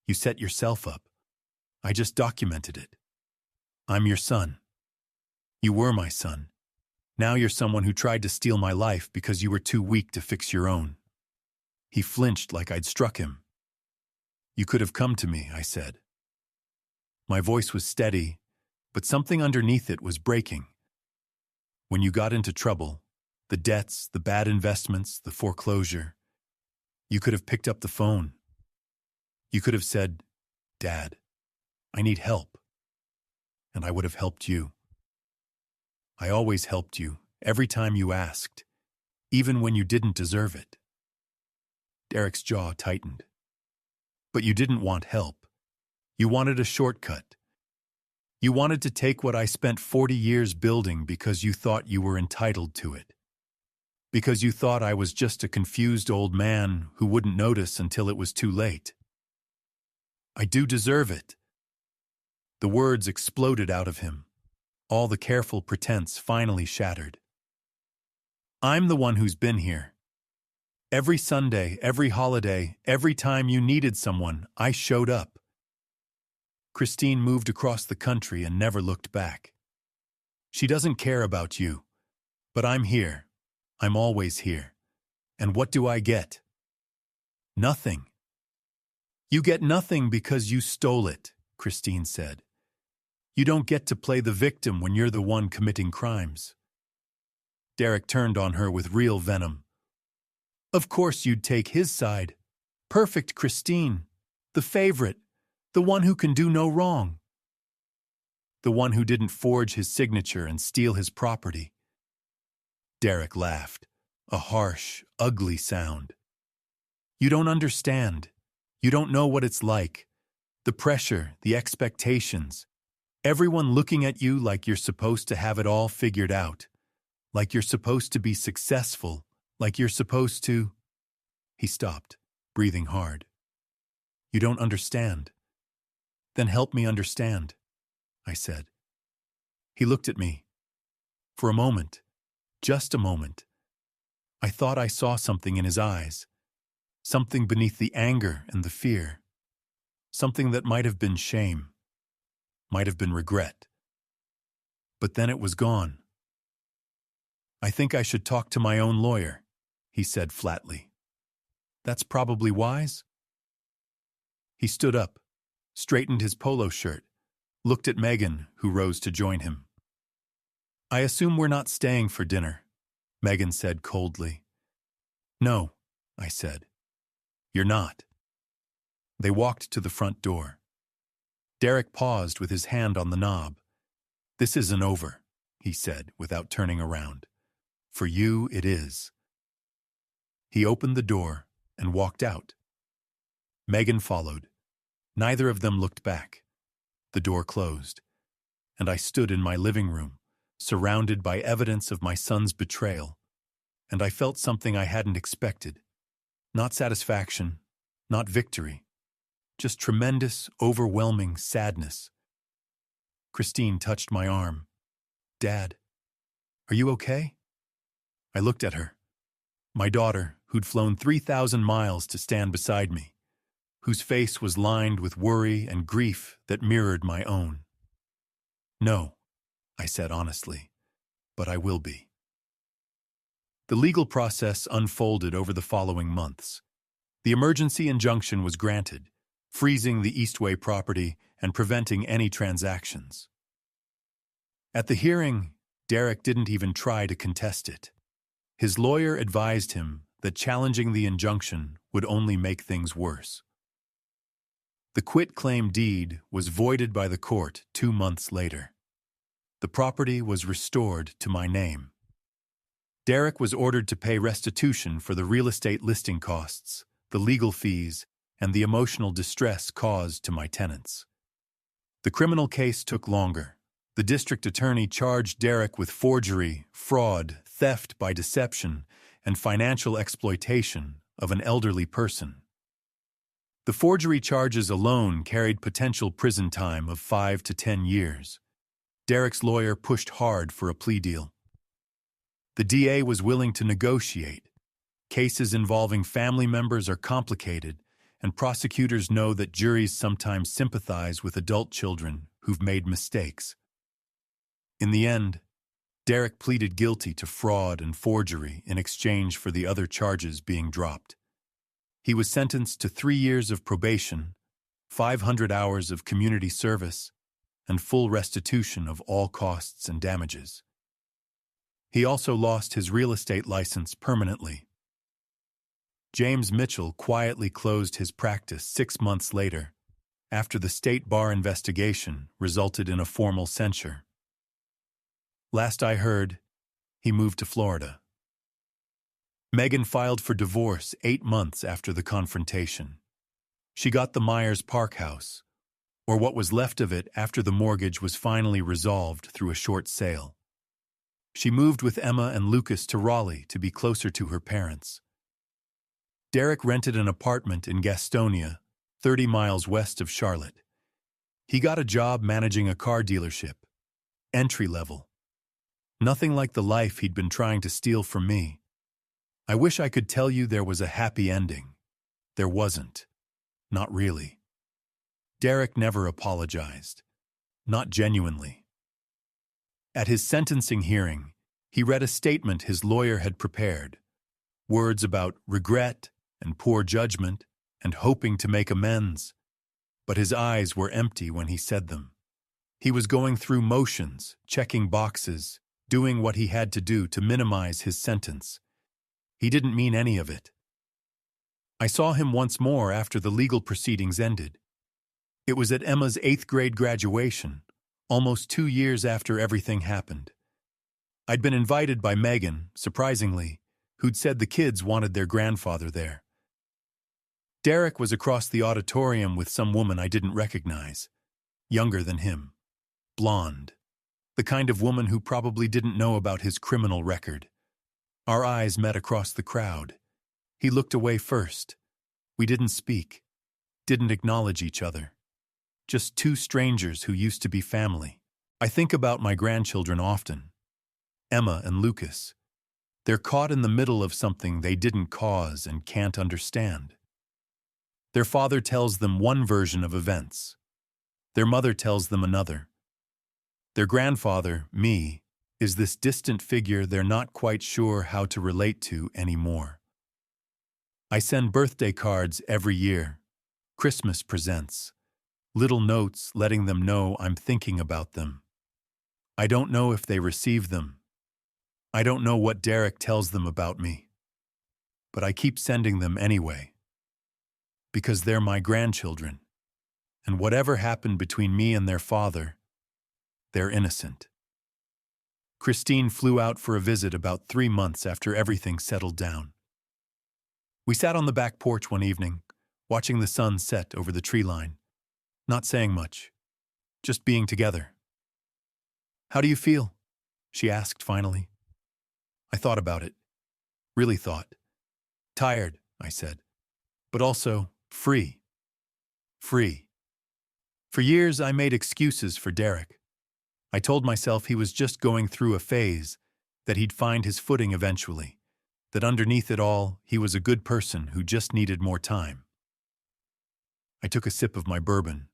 you set yourself up. I just documented it. I'm your son. You were my son. Now you're someone who tried to steal my life because you were too weak to fix your own." He flinched like I'd struck him. "You could have come to me," I said. My voice was steady, but something underneath it was breaking. "When you got into trouble, the debts, the bad investments, the foreclosure, you could have picked up the phone. You could have said, 'Dad, I need help.' And I would have helped you. I always helped you, every time you asked, even when you didn't deserve it." Derek's jaw tightened. "But you didn't want help. You wanted a shortcut. You wanted to take what I spent 40 years building because you thought you were entitled to it. Because you thought I was just a confused old man who wouldn't notice until it was too late. I do deserve it." The words exploded out of him. All the careful pretense finally shattered. "I'm the one who's been here. Every Sunday, every holiday, every time you needed someone, I showed up." Christine moved across the country and never looked back. "She doesn't care about you. But I'm here. I'm always here. And what do I get? Nothing." "You get nothing because you stole it," Christine said. "You don't get to play the victim when you're the one committing crimes." Derek turned on her with real venom. "Of course you'd take his side. Perfect Christine. The favorite. The one who can do no wrong. The one who didn't forge his signature and steal his property." Derek laughed, a harsh, ugly sound. "You don't understand. You don't know what it's like. The pressure, the expectations. Everyone looking at you like you're supposed to have it all figured out. Like you're supposed to be successful. Like you're supposed to—" He stopped, breathing hard. "You don't understand." "Then help me understand," I said. He looked at me. For a moment, just a moment, I thought I saw something in his eyes. Something beneath the anger and the fear. Something that might have been shame. Might have been regret. But then it was gone. "I think I should talk to my own lawyer," he said flatly. "That's probably wise?" He stood up, straightened his polo shirt, looked at Megan, who rose to join him. "I assume we're not staying for dinner," Megan said coldly. "No," I said. "You're not." They walked to the front door. Derek paused with his hand on the knob. "This isn't over," he said without turning around. "For you, it is." He opened the door and walked out. Megan followed. Neither of them looked back. The door closed, and I stood in my living room, surrounded by evidence of my son's betrayal, and I felt something I hadn't expected. Not satisfaction, not victory, just tremendous, overwhelming sadness. Christine touched my arm. "Dad, are you okay?" I looked at her. My daughter, who'd flown 3,000 miles to stand beside me, whose face was lined with worry and grief that mirrored my own. "No," I said honestly, "but I will be." The legal process unfolded over the following months. The emergency injunction was granted, freezing the Eastway property and preventing any transactions. At the hearing, Derek didn't even try to contest it. His lawyer advised him that challenging the injunction would only make things worse. The quitclaim deed was voided by the court 2 months later. The property was restored to my name. Derek was ordered to pay restitution for the real estate listing costs, the legal fees, and the emotional distress caused to my tenants. The criminal case took longer. The district attorney charged Derek with forgery, fraud, theft by deception, and financial exploitation of an elderly person. The forgery charges alone carried potential prison time of 5 to 10 years. Derek's lawyer pushed hard for a plea deal. The DA was willing to negotiate. Cases involving family members are complicated, and prosecutors know that juries sometimes sympathize with adult children who've made mistakes. In the end, Derek pleaded guilty to fraud and forgery in exchange for the other charges being dropped. He was sentenced to 3 years of probation, 500 hours of community service, and full restitution of all costs and damages. He also lost his real estate license permanently. James Mitchell quietly closed his practice 6 months later, after the state bar investigation resulted in a formal censure. Last I heard, he moved to Florida. Megan filed for divorce 8 months after the confrontation. She got the Myers Park house, or what was left of it after the mortgage was finally resolved through a short sale. She moved with Emma and Lucas to Raleigh to be closer to her parents. Derek rented an apartment in Gastonia, 30 miles west of Charlotte. He got a job managing a car dealership, entry level. Nothing like the life he'd been trying to steal from me. I wish I could tell you there was a happy ending. There wasn't. Not really. Derek never apologized. Not genuinely. At his sentencing hearing, he read a statement his lawyer had prepared. Words about regret and poor judgment and hoping to make amends. But his eyes were empty when he said them. He was going through motions, checking boxes, doing what he had to do to minimize his sentence. He didn't mean any of it. I saw him once more after the legal proceedings ended. It was at Emma's 8th grade graduation, almost 2 years after everything happened. I'd been invited by Megan, surprisingly, who'd said the kids wanted their grandfather there. Derek was across the auditorium with some woman I didn't recognize, younger than him, blonde, the kind of woman who probably didn't know about his criminal record. Our eyes met across the crowd. He looked away first. We didn't speak, didn't acknowledge each other. Just two strangers who used to be family. I think about my grandchildren often. Emma and Lucas. They're caught in the middle of something they didn't cause and can't understand. Their father tells them one version of events. Their mother tells them another. Their grandfather, me, is this distant figure they're not quite sure how to relate to anymore. I send birthday cards every year, Christmas presents, little notes letting them know I'm thinking about them. I don't know if they receive them. I don't know what Derek tells them about me. But I keep sending them anyway. Because they're my grandchildren. And whatever happened between me and their father, they're innocent. Christine flew out for a visit about 3 months after everything settled down. We sat on the back porch one evening, watching the sun set over the tree line, not saying much, just being together. "How do you feel?" she asked finally. I thought about it, really thought. "Tired," I said, "but also free. Free." For years I made excuses for Derek. I told myself he was just going through a phase, that he'd find his footing eventually, that underneath it all, he was a good person who just needed more time. I took a sip of my bourbon.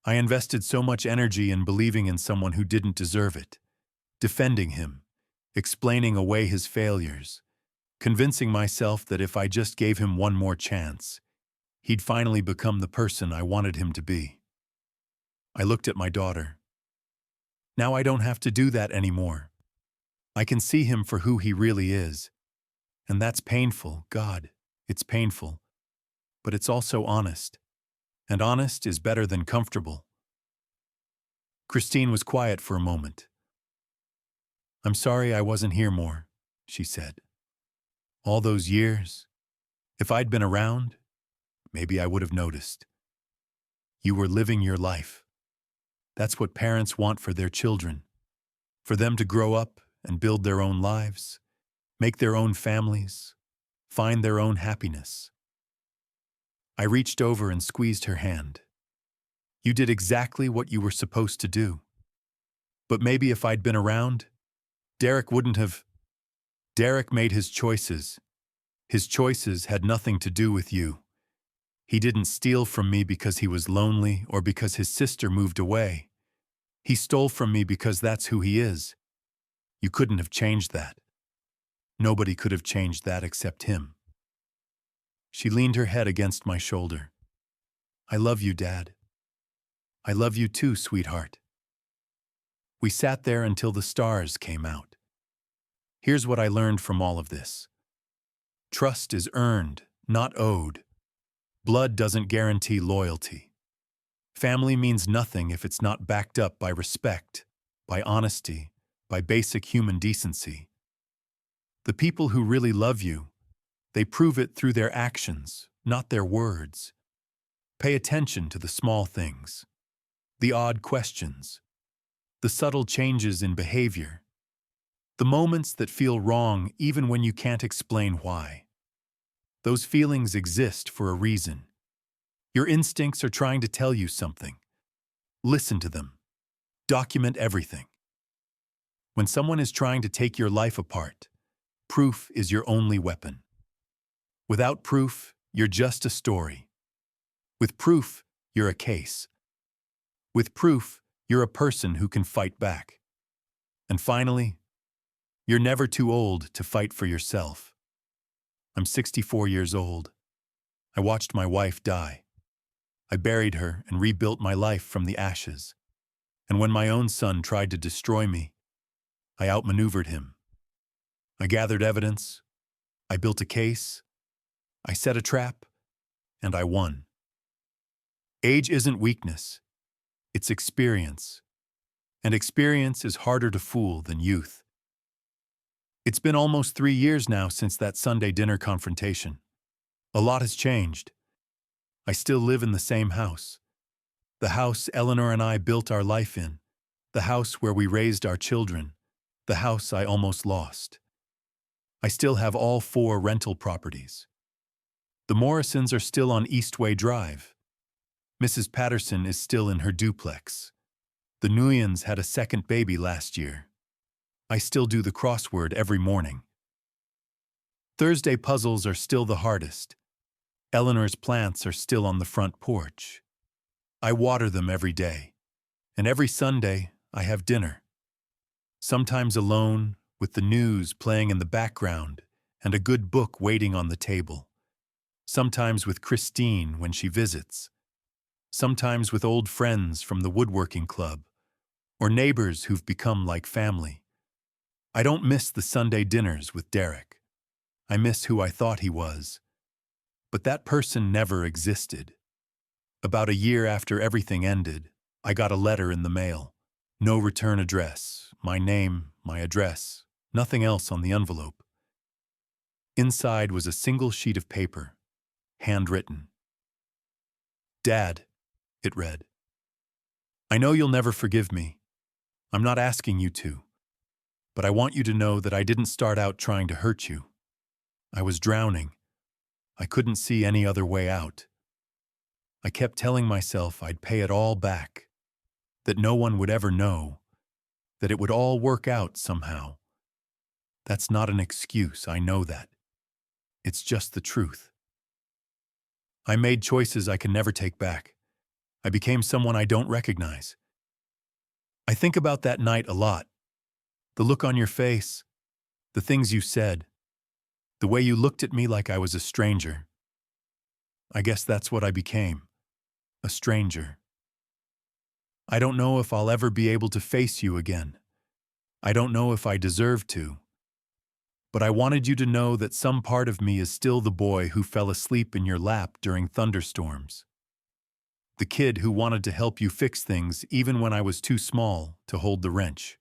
I invested so much energy in believing in someone who didn't deserve it, defending him, explaining away his failures, convincing myself that if I just gave him one more chance, he'd finally become the person I wanted him to be. I looked at my daughter. Now I don't have to do that anymore. I can see him for who he really is. And that's painful, God, it's painful. But it's also honest. And honest is better than comfortable. Christine was quiet for a moment. "I'm sorry I wasn't here more," she said. "All those years, if I'd been around, maybe I would have noticed. You were living your life. That's what parents want for their children, for them to grow up and build their own lives, make their own families, find their own happiness." I reached over and squeezed her hand. "You did exactly what you were supposed to do. But maybe if I'd been around, Derek wouldn't have. Derek made his choices. His choices had nothing to do with you. He didn't steal from me because he was lonely or because his sister moved away. He stole from me because that's who he is. You couldn't have changed that. Nobody could have changed that except him. She leaned her head against my shoulder. I love you, Dad. I love you too, sweetheart. We sat there until the stars came out. Here's what I learned from all of this. Trust is earned, not owed. Blood doesn't guarantee loyalty. Family means nothing if it's not backed up by respect, by honesty, by basic human decency. The people who really love you, they prove it through their actions, not their words. Pay attention to the small things, the odd questions, the subtle changes in behavior, the moments that feel wrong even when you can't explain why. Those feelings exist for a reason. Your instincts are trying to tell you something. Listen to them. Document everything. When someone is trying to take your life apart, proof is your only weapon. Without proof, you're just a story. With proof, you're a case. With proof, you're a person who can fight back. And finally, you're never too old to fight for yourself. I'm 64 years old. I watched my wife die. I buried her and rebuilt my life from the ashes. And when my own son tried to destroy me, I outmaneuvered him. I gathered evidence. I built a case. I set a trap. And I won. Age isn't weakness. It's experience. And experience is harder to fool than youth. It's been almost 3 years now since that Sunday dinner confrontation. A lot has changed. I still live in the same house. The house Eleanor and I built our life in. The house where we raised our children. The house I almost lost. I still have all 4 rental properties. The Morrisons are still on Eastway Drive. Mrs. Patterson is still in her duplex. The Nguyens had a second baby last year. I still do the crossword every morning. Thursday puzzles are still the hardest. Eleanor's plants are still on the front porch. I water them every day. And every Sunday, I have dinner. Sometimes alone, with the news playing in the background and a good book waiting on the table. Sometimes with Christine when she visits. Sometimes with old friends from the woodworking club, or neighbors who've become like family. I don't miss the Sunday dinners with Derek. I miss who I thought he was. But that person never existed. About a year after everything ended, I got a letter in the mail. No return address, my name, my address, nothing else on the envelope. Inside was a single sheet of paper, handwritten. Dad, it read. I know you'll never forgive me. I'm not asking you to. But I want you to know that I didn't start out trying to hurt you. I was drowning. I couldn't see any other way out. I kept telling myself I'd pay it all back, that no one would ever know, that it would all work out somehow. That's not an excuse, I know that. It's just the truth. I made choices I can never take back. I became someone I don't recognize. I think about that night a lot. The look on your face, the things you said, the way you looked at me like I was a stranger. I guess that's what I became, a stranger. I don't know if I'll ever be able to face you again. I don't know if I deserve to. But I wanted you to know that some part of me is still the boy who fell asleep in your lap during thunderstorms. The kid who wanted to help you fix things even when I was too small to hold the wrench.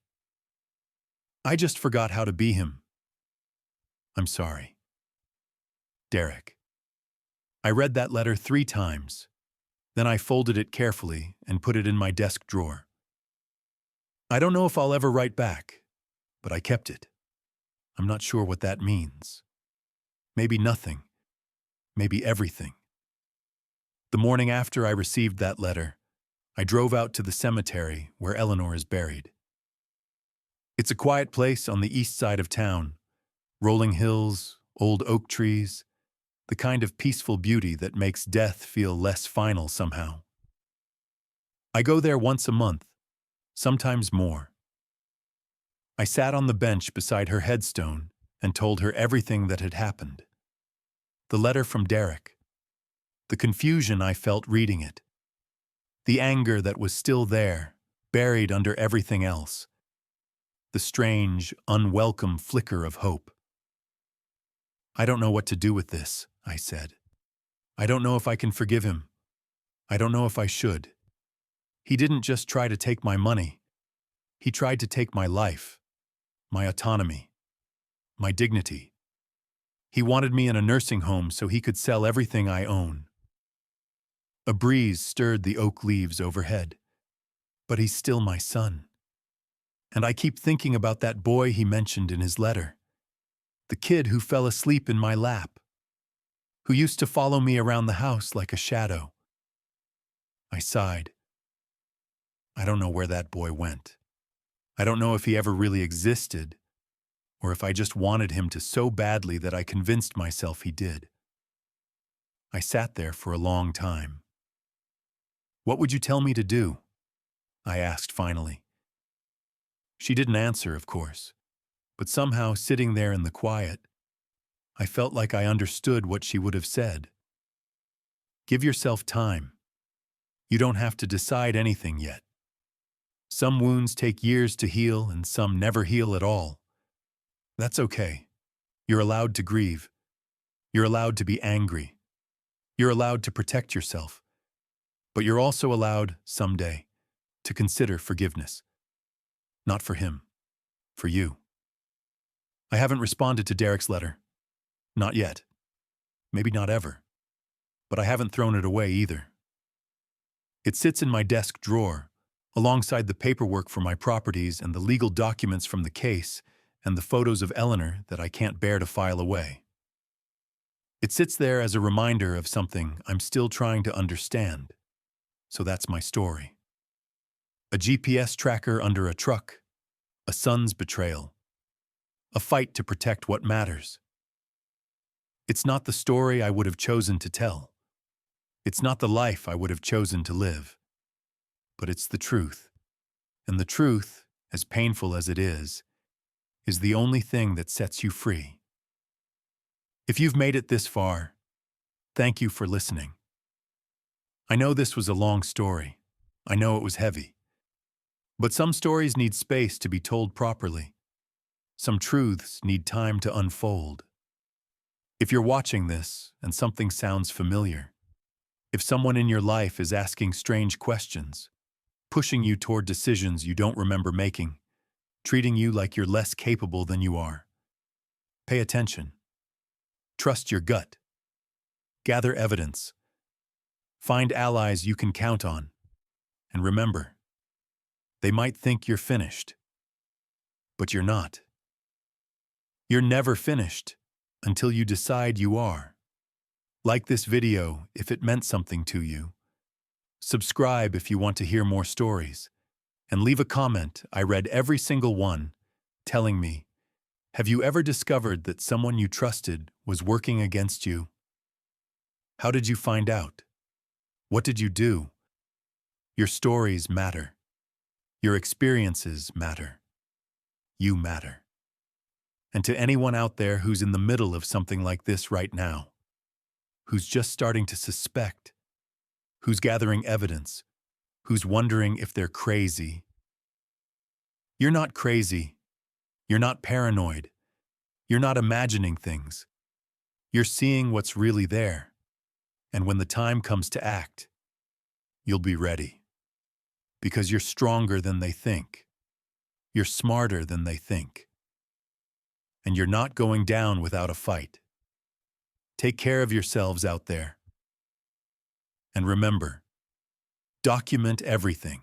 I just forgot how to be him. I'm sorry. Derek. I read that letter 3 times. Then I folded it carefully and put it in my desk drawer. I don't know if I'll ever write back, but I kept it. I'm not sure what that means. Maybe nothing. Maybe everything. The morning after I received that letter, I drove out to the cemetery where Eleanor is buried. It's a quiet place on the east side of town. Rolling hills, old oak trees, the kind of peaceful beauty that makes death feel less final somehow. I go there once a month, sometimes more. I sat on the bench beside her headstone and told her everything that had happened. The letter from Derek, the confusion I felt reading it, the anger that was still there, buried under everything else, the strange, unwelcome flicker of hope. I don't know what to do with this, I said. I don't know if I can forgive him. I don't know if I should. He didn't just try to take my money. He tried to take my life, my autonomy, my dignity. He wanted me in a nursing home so he could sell everything I own. A breeze stirred the oak leaves overhead. But he's still my son. And I keep thinking about that boy he mentioned in his letter. The kid who fell asleep in my lap, who used to follow me around the house like a shadow. I sighed. I don't know where that boy went. I don't know if he ever really existed, or if I just wanted him to so badly that I convinced myself he did. I sat there for a long time. What would you tell me to do? I asked finally. She didn't answer, of course, but somehow sitting there in the quiet, I felt like I understood what she would have said. Give yourself time. You don't have to decide anything yet. Some wounds take years to heal and some never heal at all. That's okay. You're allowed to grieve. You're allowed to be angry. You're allowed to protect yourself. But you're also allowed, someday, to consider forgiveness. Not for him. For you. I haven't responded to Derek's letter. Not yet. Maybe not ever. But I haven't thrown it away either. It sits in my desk drawer, alongside the paperwork for my properties and the legal documents from the case and the photos of Eleanor that I can't bear to file away. It sits there as a reminder of something I'm still trying to understand. So that's my story. A GPS tracker under a truck, a son's betrayal, a fight to protect what matters. It's not the story I would have chosen to tell. It's not the life I would have chosen to live. But it's the truth. And the truth, as painful as it is the only thing that sets you free. If you've made it this far, thank you for listening. I know this was a long story. I know it was heavy. But some stories need space to be told properly. Some truths need time to unfold. If you're watching this and something sounds familiar, if someone in your life is asking strange questions, pushing you toward decisions you don't remember making, treating you like you're less capable than you are, pay attention. Trust your gut. Gather evidence. Find allies you can count on. And remember, they might think you're finished, but you're not. You're never finished until you decide you are. Like this video if it meant something to you. Subscribe if you want to hear more stories. And leave a comment, I read every single one, telling me, have you ever discovered that someone you trusted was working against you? How did you find out? What did you do? Your stories matter. Your experiences matter. You matter. And to anyone out there who's in the middle of something like this right now, who's just starting to suspect, who's gathering evidence, who's wondering if they're crazy. You're not crazy. You're not paranoid. You're not imagining things. You're seeing what's really there. And when the time comes to act, you'll be ready. Because you're stronger than they think. You're smarter than they think. And you're not going down without a fight. Take care of yourselves out there. And remember, document everything.